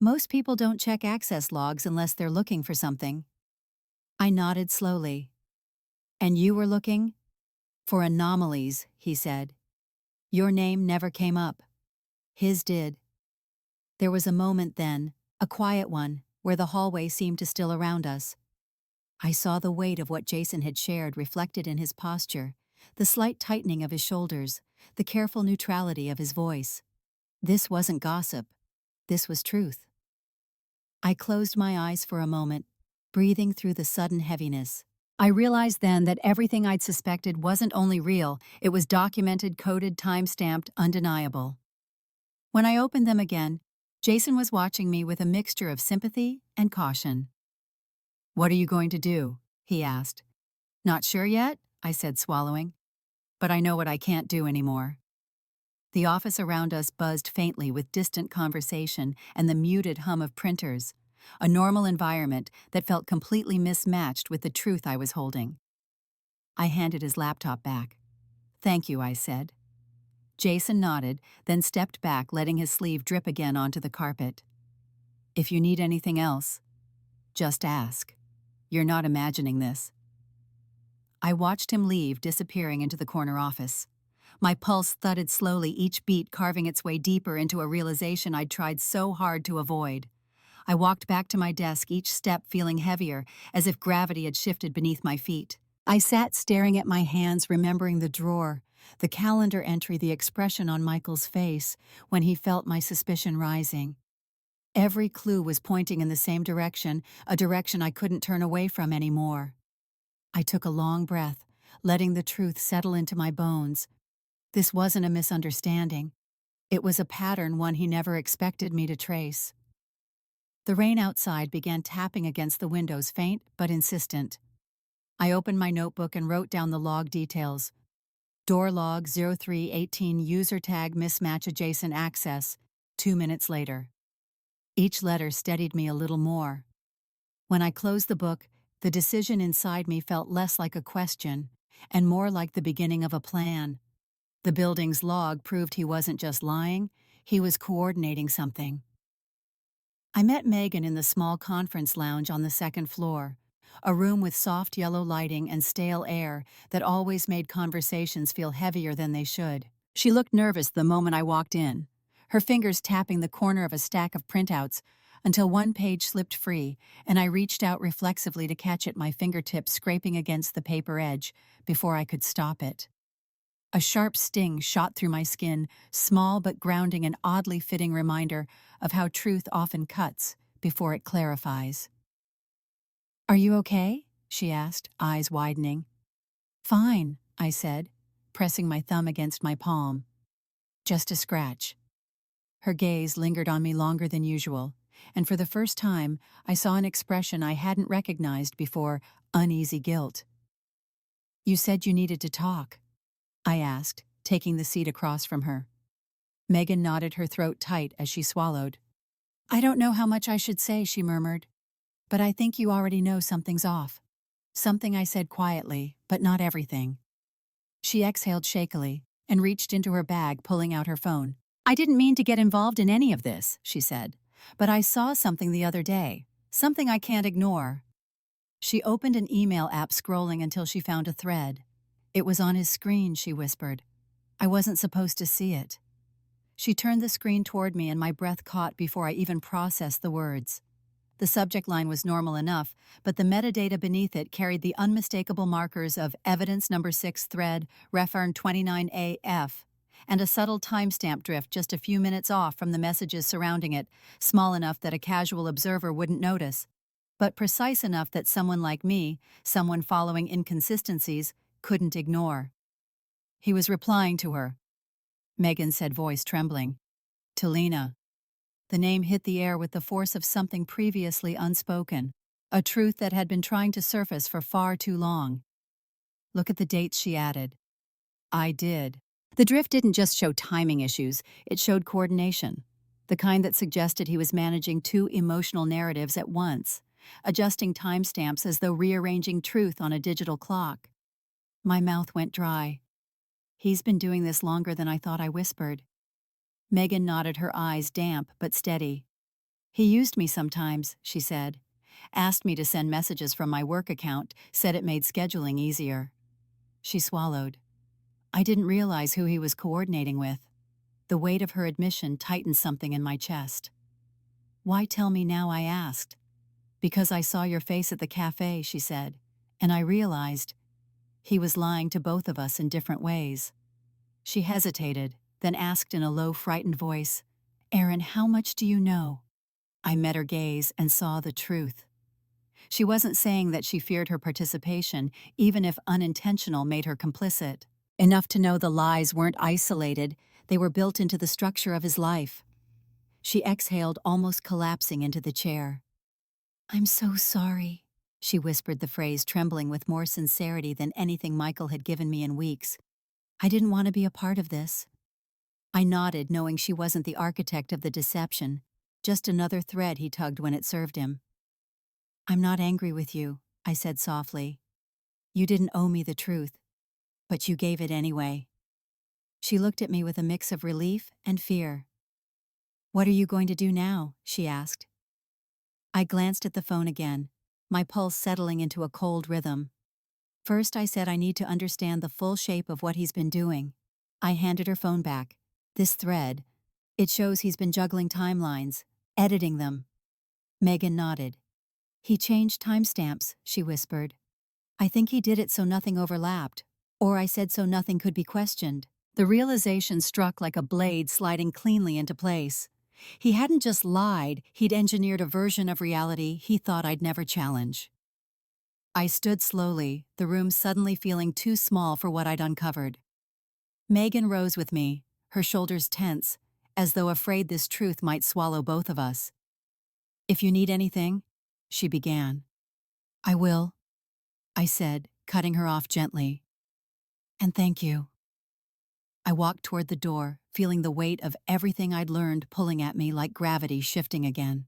"Most people don't check access logs unless they're looking for something." I nodded slowly. "And you were looking?" "For anomalies," he said. "Your name never came up. His did." There was a moment then, a quiet one, where the hallway seemed to still around us. I saw the weight of what Jason had shared reflected in his posture, the slight tightening of his shoulders, the careful neutrality of his voice. This wasn't gossip. This was truth. I closed my eyes for a moment, breathing through the sudden heaviness. I realized then that everything I'd suspected wasn't only real, it was documented, coded, time-stamped, undeniable. When I opened them again, Jason was watching me with a mixture of sympathy and caution. "What are you going to do?" he asked. "Not sure yet," I said, swallowing. "But I know what I can't do anymore." The office around us buzzed faintly with distant conversation and the muted hum of printers, a normal environment that felt completely mismatched with the truth I was holding. I handed his laptop back. "Thank you," I said. Jason nodded, then stepped back, letting his sleeve drip again onto the carpet. "If you need anything else, just ask. You're not imagining this." I watched him leave, disappearing into the corner office. My pulse thudded slowly, each beat carving its way deeper into a realization I'd tried so hard to avoid. I walked back to my desk, each step feeling heavier, as if gravity had shifted beneath my feet. I sat staring at my hands, remembering the drawer, the calendar entry, the expression on Michael's face when he felt my suspicion rising. Every clue was pointing in the same direction, a direction I couldn't turn away from anymore. I took a long breath, letting the truth settle into my bones. This wasn't a misunderstanding. It was a pattern, one he never expected me to trace. The rain outside began tapping against the windows, faint but insistent. I opened my notebook and wrote down the log details. Door log 0318, user tag mismatch, adjacent access, 2 minutes later. Each letter steadied me a little more. When I closed the book, the decision inside me felt less like a question and more like the beginning of a plan. The building's log proved he wasn't just lying, he was coordinating something. I met Megan in the small conference lounge on the second floor, a room with soft yellow lighting and stale air that always made conversations feel heavier than they should. She looked nervous the moment I walked in, her fingers tapping the corner of a stack of printouts until one page slipped free and I reached out reflexively to catch it, my fingertips scraping against the paper edge before I could stop it. A sharp sting shot through my skin, small but grounding, an oddly fitting reminder of how truth often cuts before it clarifies. "Are you okay?" she asked, eyes widening. "Fine," I said, pressing my thumb against my palm. "Just a scratch." Her gaze lingered on me longer than usual, and for the first time I saw an expression I hadn't recognized before, uneasy guilt. "You said you needed to talk," I asked, taking the seat across from her. Megan nodded, her throat tight as she swallowed. "I don't know how much I should say," she murmured, "but I think you already know something's off." "Something," I said quietly, "but not everything." She exhaled shakily and reached into her bag, pulling out her phone. "I didn't mean to get involved in any of this," she said, "but I saw something the other day, something I can't ignore." She opened an email app, scrolling until she found a thread. It was on his screen, she whispered. I wasn't supposed to see it. She turned the screen toward me and my breath caught before I even processed the words. The subject line was normal enough, but the metadata beneath it carried the unmistakable markers of evidence number 6 thread, reference 29AF, and a subtle timestamp drift just a few minutes off from the messages surrounding it, small enough that a casual observer wouldn't notice, but precise enough that someone like me, someone following inconsistencies, couldn't ignore. He was replying to her. Megan said, voice trembling. To Lena. The name hit the air with the force of something previously unspoken, a truth that had been trying to surface for far too long. Look at the dates, she added. I did. The drift didn't just show timing issues, it showed coordination, the kind that suggested he was managing two emotional narratives at once, adjusting timestamps as though rearranging truth on a digital clock. My mouth went dry. He's been doing this longer than I thought, I whispered. Megan nodded, her eyes damp but steady. He used me sometimes, she said. Asked me to send messages from my work account, said it made scheduling easier. She swallowed. I didn't realize who he was coordinating with. The weight of her admission tightened something in my chest. Why tell me now, I asked. Because I saw your face at the cafe, she said, and I realized he was lying to both of us in different ways. She hesitated, then asked in a low, frightened voice, Erin, how much do you know? I met her gaze and saw the truth. She wasn't saying that she feared her participation, even if unintentional, made her complicit. Enough to know the lies weren't isolated, they were built into the structure of his life. She exhaled, almost collapsing into the chair. I'm so sorry, she whispered the phrase, trembling with more sincerity than anything Michael had given me in weeks. I didn't want to be a part of this. I nodded, knowing she wasn't the architect of the deception, just another thread he tugged when it served him. I'm not angry with you, I said softly. You didn't owe me the truth, but you gave it anyway. She looked at me with a mix of relief and fear. What are you going to do now? She asked. I glanced at the phone again, my pulse settling into a cold rhythm. First, I said I need to understand the full shape of what he's been doing. I handed her phone back. This thread, it shows he's been juggling timelines, editing them. Megan nodded. He changed timestamps, she whispered. I think he did it so nothing overlapped, or I said so nothing could be questioned. The realization struck like a blade sliding cleanly into place. He hadn't just lied, he'd engineered a version of reality he thought I'd never challenge. I stood slowly, the room suddenly feeling too small for what I'd uncovered. Megan rose with me, her shoulders tense, as though afraid this truth might swallow both of us. If you need anything, she began. I will, I said, cutting her off gently. And thank you. I walked toward the door, feeling the weight of everything I'd learned pulling at me like gravity shifting again.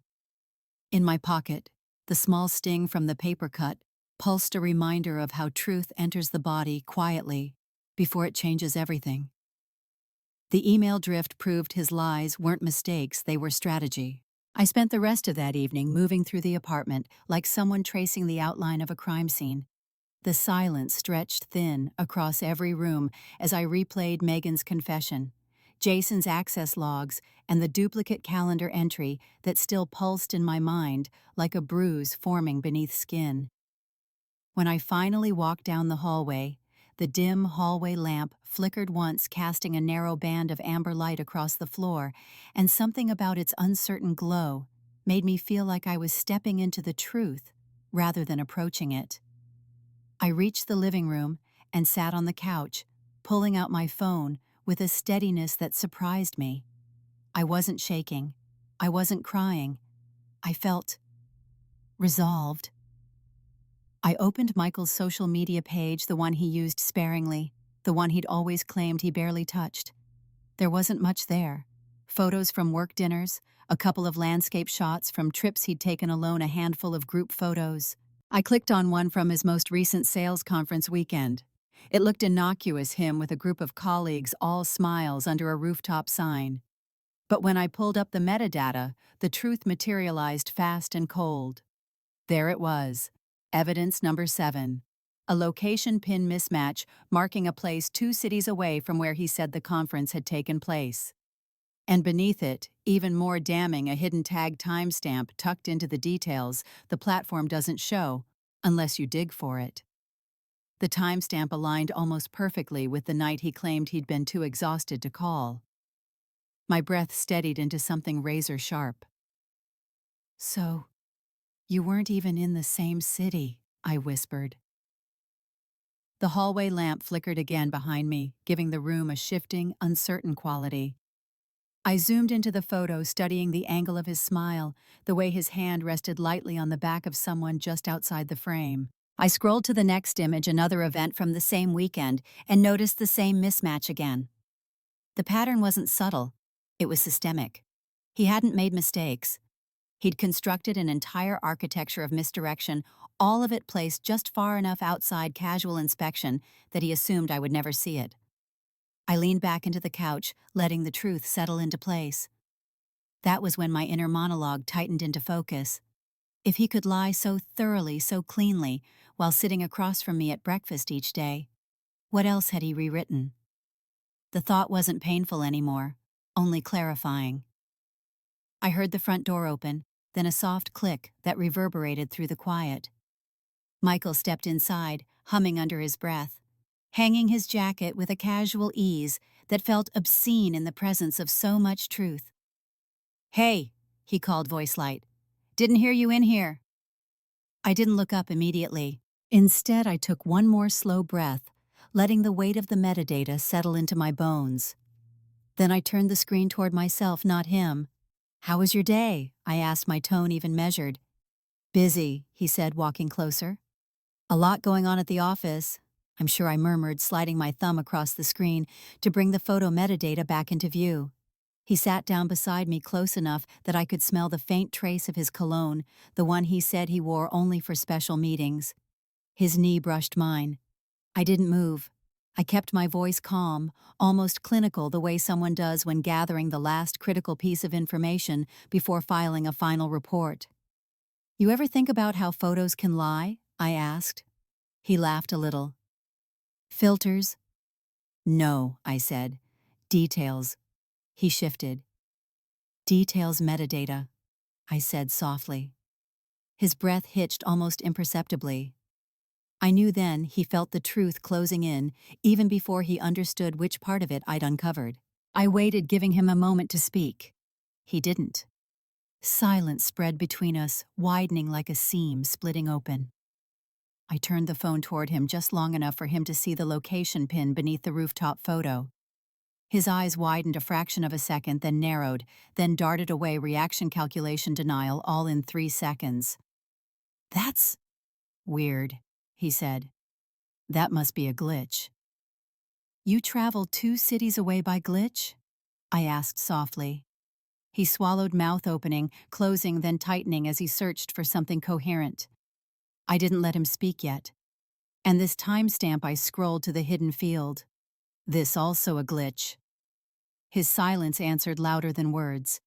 In my pocket, the small sting from the paper cut pulsed a reminder of how truth enters the body quietly before it changes everything. The email drift proved his lies weren't mistakes, they were strategy. I spent the rest of that evening moving through the apartment like someone tracing the outline of a crime scene. The silence stretched thin across every room as I replayed Megan's confession, Jason's access logs, and the duplicate calendar entry that still pulsed in my mind like a bruise forming beneath skin. When I finally walked down the hallway, the dim hallway lamp flickered once, casting a narrow band of amber light across the floor, and something about its uncertain glow made me feel like I was stepping into the truth rather than approaching it. I reached the living room and sat on the couch, pulling out my phone with a steadiness that surprised me. I wasn't shaking. I wasn't crying. I felt resolved. I opened Michael's social media page, the one he used sparingly, the one he'd always claimed he barely touched. There wasn't much there. Photos from work dinners, a couple of landscape shots from trips he'd taken alone, a handful of group photos. I clicked on one from his most recent sales conference weekend. It looked innocuous, him with a group of colleagues, all smiles under a rooftop sign. But when I pulled up the metadata, the truth materialized fast and cold. There it was. Evidence number 7. A location pin mismatch marking a place 2 cities away from where he said the conference had taken place. And beneath it, even more damning, a hidden tag timestamp tucked into the details the platform doesn't show unless you dig for it. The timestamp aligned almost perfectly with the night he claimed he'd been too exhausted to call. My breath steadied into something razor sharp. So, you weren't even in the same city, I whispered. The hallway lamp flickered again behind me, giving the room a shifting, uncertain quality. I zoomed into the photo, studying the angle of his smile, the way his hand rested lightly on the back of someone just outside the frame. I scrolled to the next image, another event from the same weekend, and noticed the same mismatch again. The pattern wasn't subtle, it was systemic. He hadn't made mistakes. He'd constructed an entire architecture of misdirection, all of it placed just far enough outside casual inspection that he assumed I would never see it. I leaned back into the couch, letting the truth settle into place. That was when my inner monologue tightened into focus. If he could lie so thoroughly, so cleanly, while sitting across from me at breakfast each day, what else had he rewritten? The thought wasn't painful anymore, only clarifying. I heard the front door open, then a soft click that reverberated through the quiet. Michael stepped inside, humming under his breath, hanging his jacket with a casual ease that felt obscene in the presence of so much truth. "Hey," he called, voice light. "Didn't hear you in here." I didn't look up immediately. Instead, I took one more slow breath, letting the weight of the metadata settle into my bones. Then I turned the screen toward myself, not him. "How was your day?" I asked, my tone even measured. "Busy," he said, walking closer. "A lot going on at the office," I'm sure I murmured, sliding my thumb across the screen to bring the photo metadata back into view. He sat down beside me close enough that I could smell the faint trace of his cologne, the one he said he wore only for special meetings. His knee brushed mine. I didn't move. I kept my voice calm, almost clinical, the way someone does when gathering the last critical piece of information before filing a final report. "You ever think about how photos can lie?" I asked. He laughed a little. "Filters?" "No," I said. "Details." He shifted. "Details metadata," I said softly. His breath hitched almost imperceptibly. I knew then he felt the truth closing in, even before he understood which part of it I'd uncovered. I waited, giving him a moment to speak. He didn't. Silence spread between us, widening like a seam splitting open. I turned the phone toward him just long enough for him to see the location pin beneath the rooftop photo. His eyes widened a fraction of a second, then narrowed, then darted away, reaction, calculation, denial, all in 3 seconds. "That's weird," he said. "That must be a glitch." "You traveled 2 cities away by glitch?" I asked softly. He swallowed, mouth opening, closing, then tightening as he searched for something coherent. I didn't let him speak yet. "And this timestamp," I scrolled to the hidden field. "This also a glitch." His silence answered louder than words.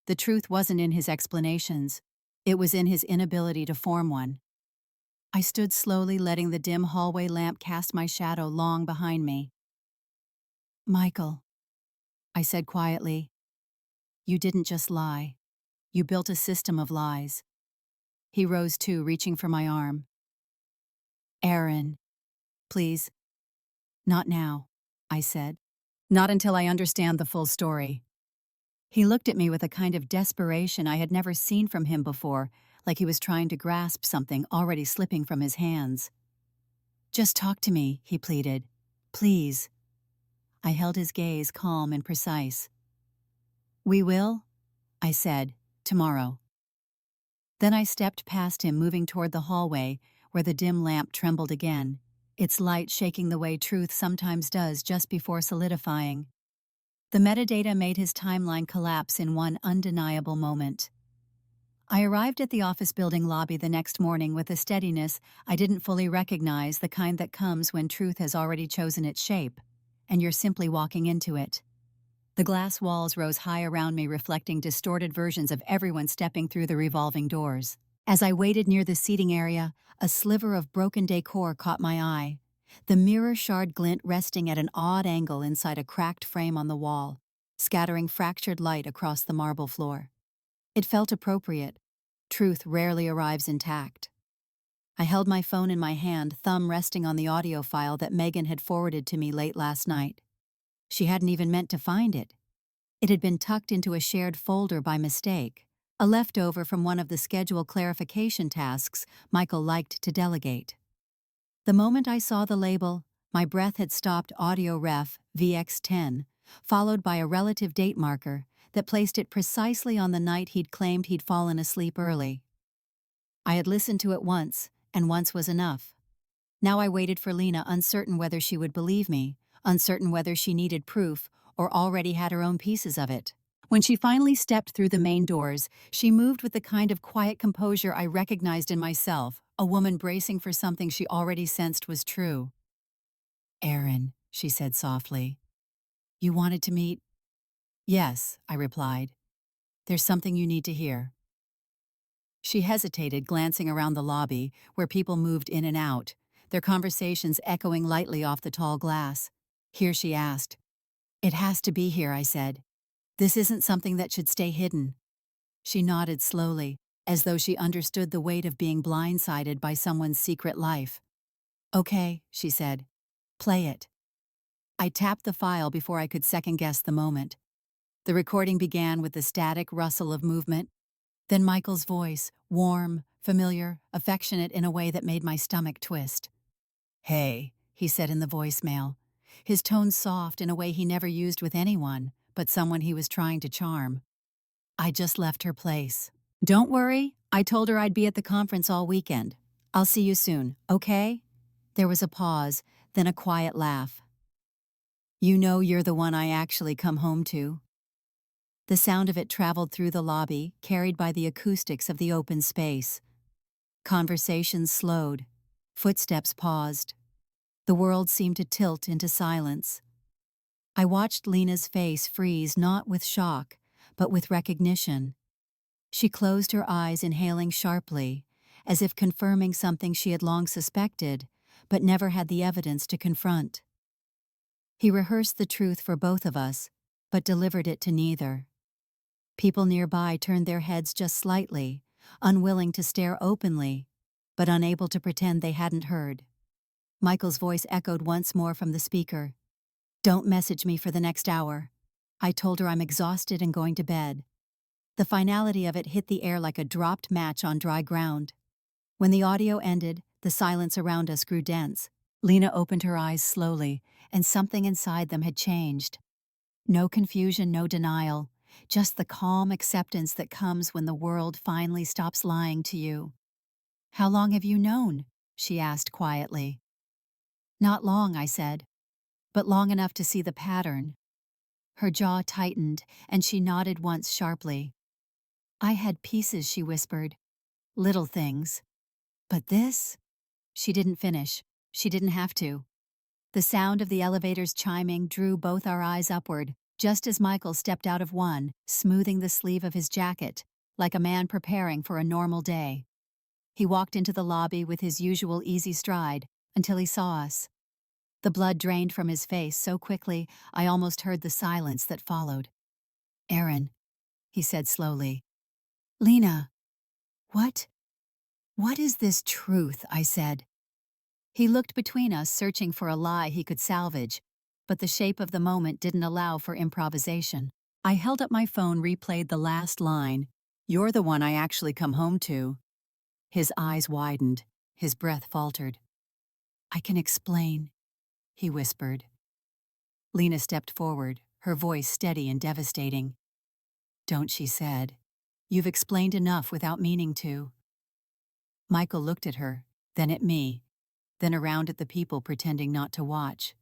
The truth wasn't in his explanations. It was in his inability to form one. I stood slowly, letting the dim hallway lamp cast my shadow long behind me. "Michael," I said quietly, "you didn't just lie. You built a system of lies." He rose too, reaching for my arm. "Aaron, please." "Not now," I said. "Not until I understand the full story." He looked at me with a kind of desperation I had never seen from him before, like he was trying to grasp something already slipping from his hands. "Just talk to me," he pleaded. "Please." I held his gaze, calm and precise. "We will," I said, "tomorrow." Then I stepped past him, moving toward the hallway, where the dim lamp trembled again, its light shaking the way truth sometimes does just before solidifying. The metadata made his timeline collapse in one undeniable moment. I arrived at the office building lobby the next morning with a steadiness I didn't fully recognize, the kind that comes when truth has already chosen its shape, and you're simply walking into it. The glass walls rose high around me, reflecting distorted versions of everyone stepping through the revolving doors. As I waited near the seating area, a sliver of broken decor caught my eye. The mirror shard glint resting at an odd angle inside a cracked frame on the wall, scattering fractured light across the marble floor. It felt appropriate. Truth rarely arrives intact. I held my phone in my hand, thumb resting on the audio file that Megan had forwarded to me late last night. She hadn't even meant to find it. It had been tucked into a shared folder by mistake, a leftover from one of the schedule clarification tasks Michael liked to delegate. The moment I saw the label, my breath had stopped audio ref VX10, followed by a relative date marker that placed it precisely on the night he'd claimed he'd fallen asleep early. I had listened to it once, and once was enough. Now I waited for Lena, uncertain whether she would believe me, uncertain whether she needed proof or already had her own pieces of it. When she finally stepped through the main doors, she moved with the kind of quiet composure I recognized in myself, a woman bracing for something she already sensed was true. "Aaron," she said softly. "You wanted to meet?" "Yes," I replied. "There's something you need to hear." She hesitated, glancing around the lobby, where people moved in and out, their conversations echoing lightly off the tall glass. Here she asked. "It has to be here," I said. "This isn't something that should stay hidden." She nodded slowly, as though she understood the weight of being blindsided by someone's secret life. "Okay," she said. "Play it." I tapped the file before I could second-guess the moment. The recording began with the static rustle of movement, then Michael's voice, warm, familiar, affectionate in a way that made my stomach twist. "Hey," he said in the voicemail, his tone soft in a way he never used with anyone, but someone he was trying to charm. "I just left her place. Don't worry, I told her I'd be at the conference all weekend. I'll see you soon, okay?" There was a pause, then a quiet laugh. "You know you're the one I actually come home to." The sound of it traveled through the lobby, carried by the acoustics of the open space. Conversations slowed. Footsteps paused. The world seemed to tilt into silence. I watched Lena's face freeze, not with shock, but with recognition. She closed her eyes, inhaling sharply, as if confirming something she had long suspected, but never had the evidence to confront. He rehearsed the truth for both of us, but delivered it to neither. People nearby turned their heads just slightly, unwilling to stare openly, but unable to pretend they hadn't heard. Michael's voice echoed once more from the speaker. "Don't message me for the next hour. I told her I'm exhausted and going to bed." The finality of it hit the air like a dropped match on dry ground. When the audio ended, the silence around us grew dense. Lena opened her eyes slowly, and something inside them had changed. No confusion, no denial, just the calm acceptance that comes when the world finally stops lying to you. "How long have you known?" she asked quietly. "Not long," I said, "but long enough to see the pattern." Her jaw tightened, and she nodded once sharply. "I had pieces," she whispered. "Little things. But this?" She didn't finish. She didn't have to. The sound of the elevators chiming drew both our eyes upward, just as Michael stepped out of one, smoothing the sleeve of his jacket, like a man preparing for a normal day. He walked into the lobby with his usual easy stride, until he saw us. The blood drained from his face so quickly I almost heard the silence that followed. "Aaron," he said slowly. "Lena, what? What is this truth?" I said. He looked between us, searching for a lie he could salvage, but the shape of the moment didn't allow for improvisation. I held up my phone, replayed the last line. "You're the one I actually come home to." His eyes widened, his breath faltered. "I can explain," he whispered. Lena stepped forward, her voice steady and devastating. "Don't," she said. "You've explained enough without meaning to." Michael looked at her, then at me, then around at the people pretending not to watch.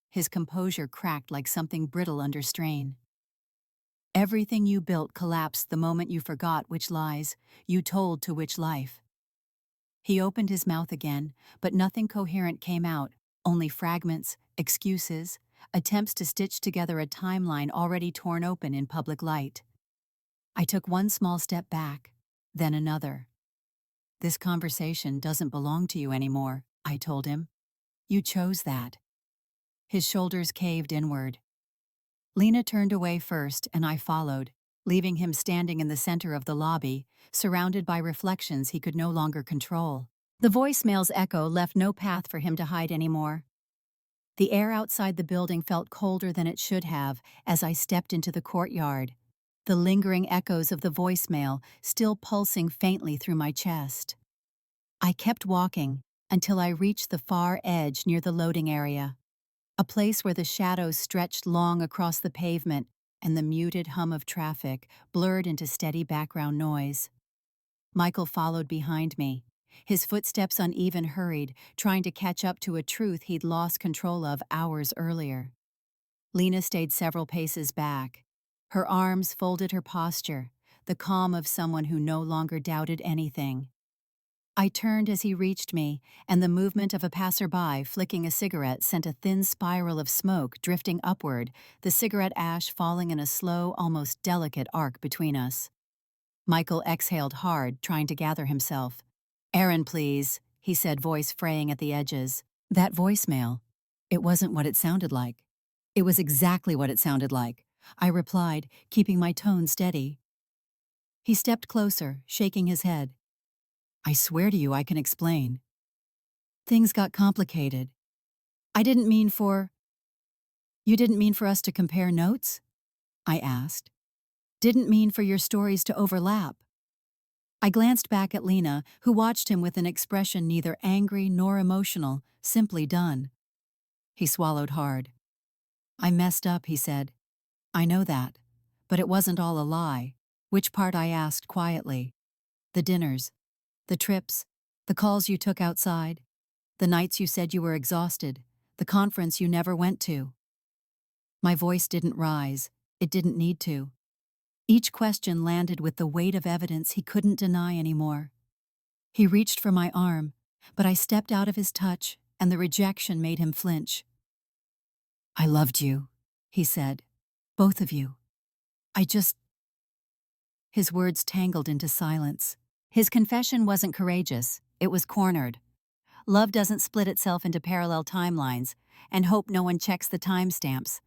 His composure cracked like something brittle under strain. "Everything you built collapsed the moment you forgot which lies you told to which life." He opened his mouth again, but nothing coherent came out, only fragments, excuses, attempts to stitch together a timeline already torn open in public light. I took one small step back, then another. This conversation doesn't belong to you anymore, I told him. You chose that. His shoulders caved inward. Lena turned away first, and I followed, leaving him standing in the center of the lobby, surrounded by reflections he could no longer control. The voicemail's echo left no path for him to hide anymore. The air outside the building felt colder than it should have as I stepped into the courtyard, the lingering echoes of the voicemail still pulsing faintly through my chest. I kept walking until I reached the far edge near the loading area, a place where the shadows stretched long across the pavement and the muted hum of traffic blurred into steady background noise. Michael followed behind me, his footsteps uneven, hurried, trying to catch up to a truth he'd lost control of hours earlier. Lena stayed several paces back. Her arms folded, her posture, the calm of someone who no longer doubted anything. I turned as he reached me, and the movement of a passerby flicking a cigarette sent a thin spiral of smoke drifting upward, the cigarette ash falling in a slow, almost delicate arc between us. Michael exhaled hard, trying to gather himself. "Aaron, please," he said, voice fraying at the edges. That voicemail, it wasn't what it sounded like. It was exactly what it sounded like, I replied, keeping my tone steady. He stepped closer, shaking his head. "I swear to you I can explain. Things got complicated. I didn't mean for... You didn't mean for us to compare notes?" I asked. "Didn't mean for your stories to overlap?" I glanced back at Lena, who watched him with an expression neither angry nor emotional, simply done. He swallowed hard. "I messed up," he said. "I know that. But it wasn't all a lie." "Which part?" I asked quietly. "The dinners. The trips. The calls you took outside. The nights you said you were exhausted. The conference you never went to." My voice didn't rise. It didn't need to. Each question landed with the weight of evidence he couldn't deny anymore. He reached for my arm, but I stepped out of his touch, and the rejection made him flinch. "I loved you," he said. "Both of you. I just..." His words tangled into silence. His confession wasn't courageous, it was cornered. Love doesn't split itself into parallel timelines, and hope no one checks the timestamps.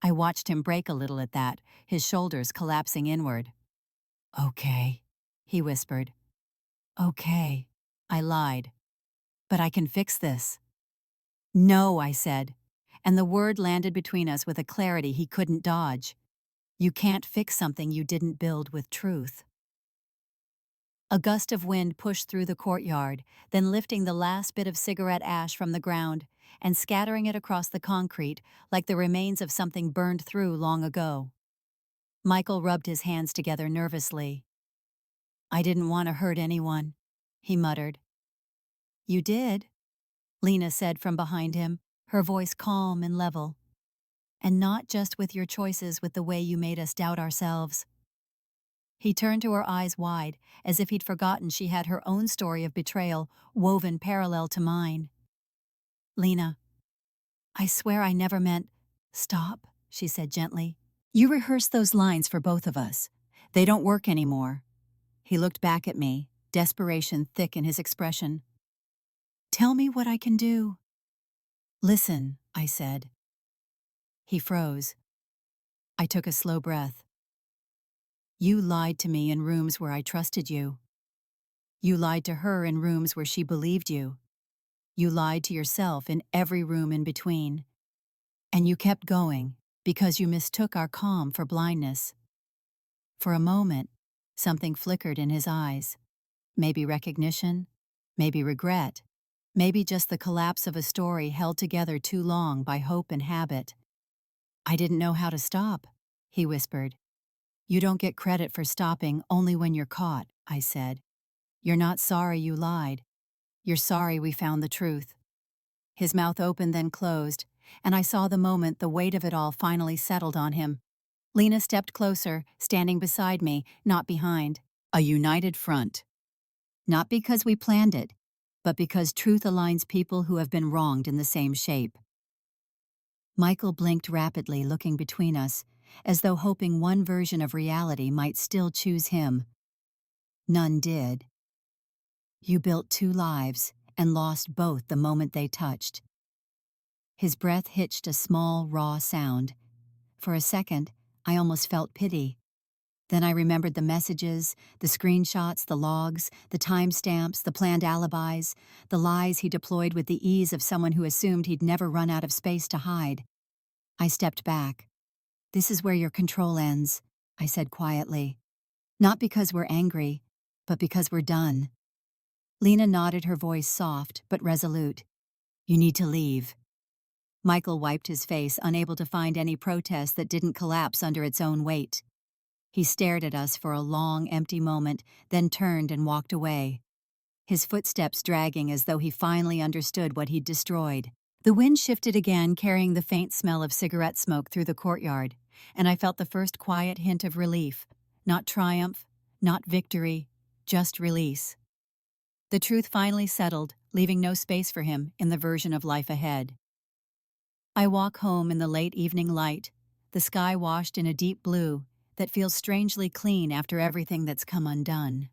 I watched him break a little at that, his shoulders collapsing inward. "Okay," he whispered. "Okay," I lied. "But I can fix this." "No," I said, and the word landed between us with a clarity he couldn't dodge. "You can't fix something you didn't build with truth." A gust of wind pushed through the courtyard, then lifting the last bit of cigarette ash from the ground and scattering it across the concrete like the remains of something burned through long ago. Michael rubbed his hands together nervously. "I didn't want to hurt anyone," he muttered. "You did," Lena said from behind him, her voice calm and level. "And not just with your choices, with the way you made us doubt ourselves." He turned to her, eyes wide, as if he'd forgotten she had her own story of betrayal woven parallel to mine. "Lena, I swear I never meant..." "Stop," she said gently. "You rehearsed those lines for both of us. They don't work anymore." He looked back at me, desperation thick in his expression. "Tell me what I can do." "Listen," I said. He froze. I took a slow breath. "You lied to me in rooms where I trusted you. You lied to her in rooms where she believed you. You lied to yourself in every room in between. And you kept going because you mistook our calm for blindness." For a moment, something flickered in his eyes. Maybe recognition, maybe regret, maybe just the collapse of a story held together too long by hope and habit. "I didn't know how to stop," he whispered. "You don't get credit for stopping only when you're caught," I said. "You're not sorry you lied. You're sorry we found the truth." His mouth opened, then closed, and I saw the moment the weight of it all finally settled on him. Lena stepped closer, standing beside me, not behind. A united front. Not because we planned it, but because truth aligns people who have been wronged in the same shape. Michael blinked rapidly, looking between us, as though hoping one version of reality might still choose him. None did. You built two lives and lost both the moment they touched. His breath hitched a small, raw sound. For a second, I almost felt pity. Then I remembered the messages, the screenshots, the logs, the timestamps, the planned alibis, the lies he deployed with the ease of someone who assumed he'd never run out of space to hide. I stepped back. "This is where your control ends," I said quietly. "Not because we're angry, but because we're done." Lena nodded, her voice soft but resolute. "You need to leave." Michael wiped his face, unable to find any protest that didn't collapse under its own weight. He stared at us for a long, empty moment, then turned and walked away, his footsteps dragging as though he finally understood what he'd destroyed. The wind shifted again, carrying the faint smell of cigarette smoke through the courtyard, and I felt the first quiet hint of relief. Not triumph, not victory, just release. The truth finally settled, leaving no space for him in the version of life ahead. I walk home in the late evening light, the sky washed in a deep blue that feels strangely clean after everything that's come undone.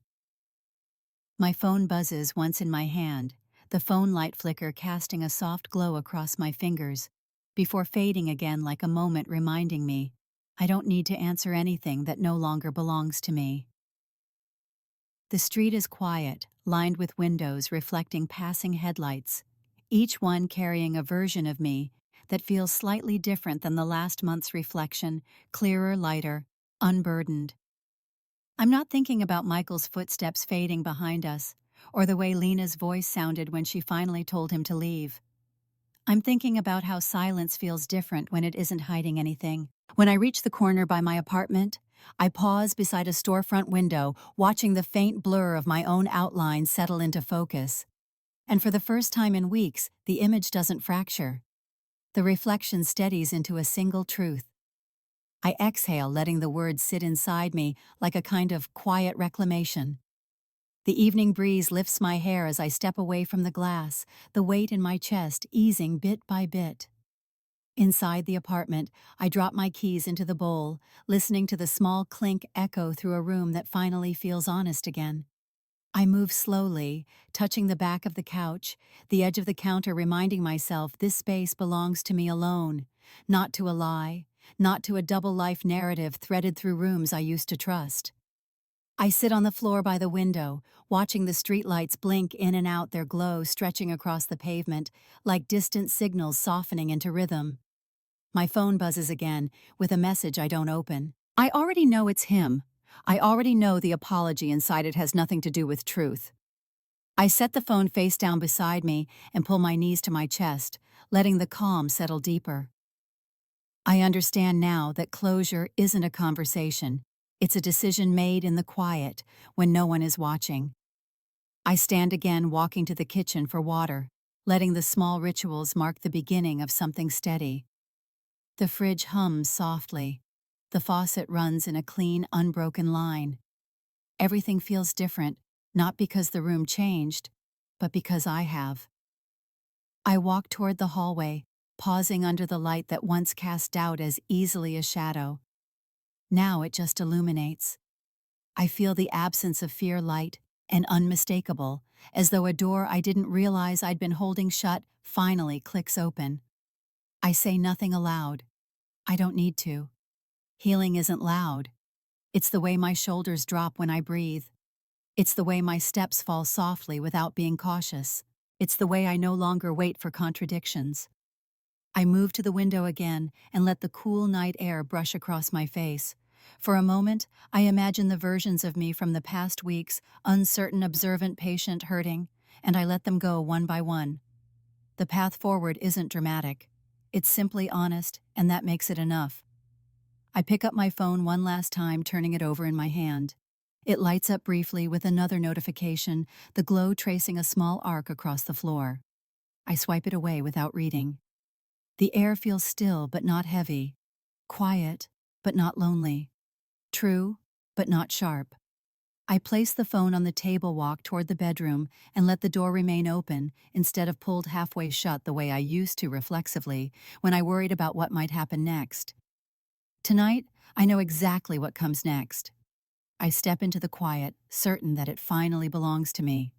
My phone buzzes once in my hand, the phone light flicker casting a soft glow across my fingers, before fading again like a moment reminding me I don't need to answer anything that no longer belongs to me. The street is quiet, lined with windows reflecting passing headlights, each one carrying a version of me that feels slightly different than the last month's reflection, clearer, lighter, unburdened. I'm not thinking about Michael's footsteps fading behind us, or the way Lena's voice sounded when she finally told him to leave. I'm thinking about how silence feels different when it isn't hiding anything. When I reach the corner by my apartment, I pause beside a storefront window, watching the faint blur of my own outline settle into focus. And for the first time in weeks, the image doesn't fracture. The reflection steadies into a single truth. I exhale, letting the words sit inside me like a kind of quiet reclamation. The evening breeze lifts my hair as I step away from the glass, the weight in my chest easing bit by bit. Inside the apartment, I drop my keys into the bowl, listening to the small clink echo through a room that finally feels honest again. I move slowly, touching the back of the couch, the edge of the counter, reminding myself this space belongs to me alone, not to a lie, not to a double-life narrative threaded through rooms I used to trust. I sit on the floor by the window, watching the streetlights blink in and out, their glow stretching across the pavement, like distant signals softening into rhythm. My phone buzzes again, with a message I don't open. I already know it's him. I already know the apology inside it has nothing to do with truth. I set the phone face down beside me and pull my knees to my chest, letting the calm settle deeper. I understand now that closure isn't a conversation. It's a decision made in the quiet, when no one is watching. I stand again, walking to the kitchen for water, letting the small rituals mark the beginning of something steady. The fridge hums softly. The faucet runs in a clean, unbroken line. Everything feels different, not because the room changed, but because I have. I walk toward the hallway, pausing under the light that once cast doubt as easily as shadow. Now it just illuminates. I feel the absence of fear light and unmistakable, as though a door I didn't realize I'd been holding shut finally clicks open. I say nothing aloud. I don't need to. Healing isn't loud. It's the way my shoulders drop when I breathe. It's the way my steps fall softly without being cautious. It's the way I no longer wait for contradictions. I move to the window again and let the cool night air brush across my face. For a moment, I imagine the versions of me from the past weeks, uncertain, observant, patient, hurting, and I let them go one by one. The path forward isn't dramatic. It's simply honest, and that makes it enough. I pick up my phone one last time, turning it over in my hand. It lights up briefly with another notification, the glow tracing a small arc across the floor. I swipe it away without reading. The air feels still but not heavy, quiet but not lonely, true but not sharp. I place the phone on the table, walk toward the bedroom, and let the door remain open instead of pulled halfway shut the way I used to reflexively when I worried about what might happen next. Tonight, I know exactly what comes next. I step into the quiet, certain that it finally belongs to me.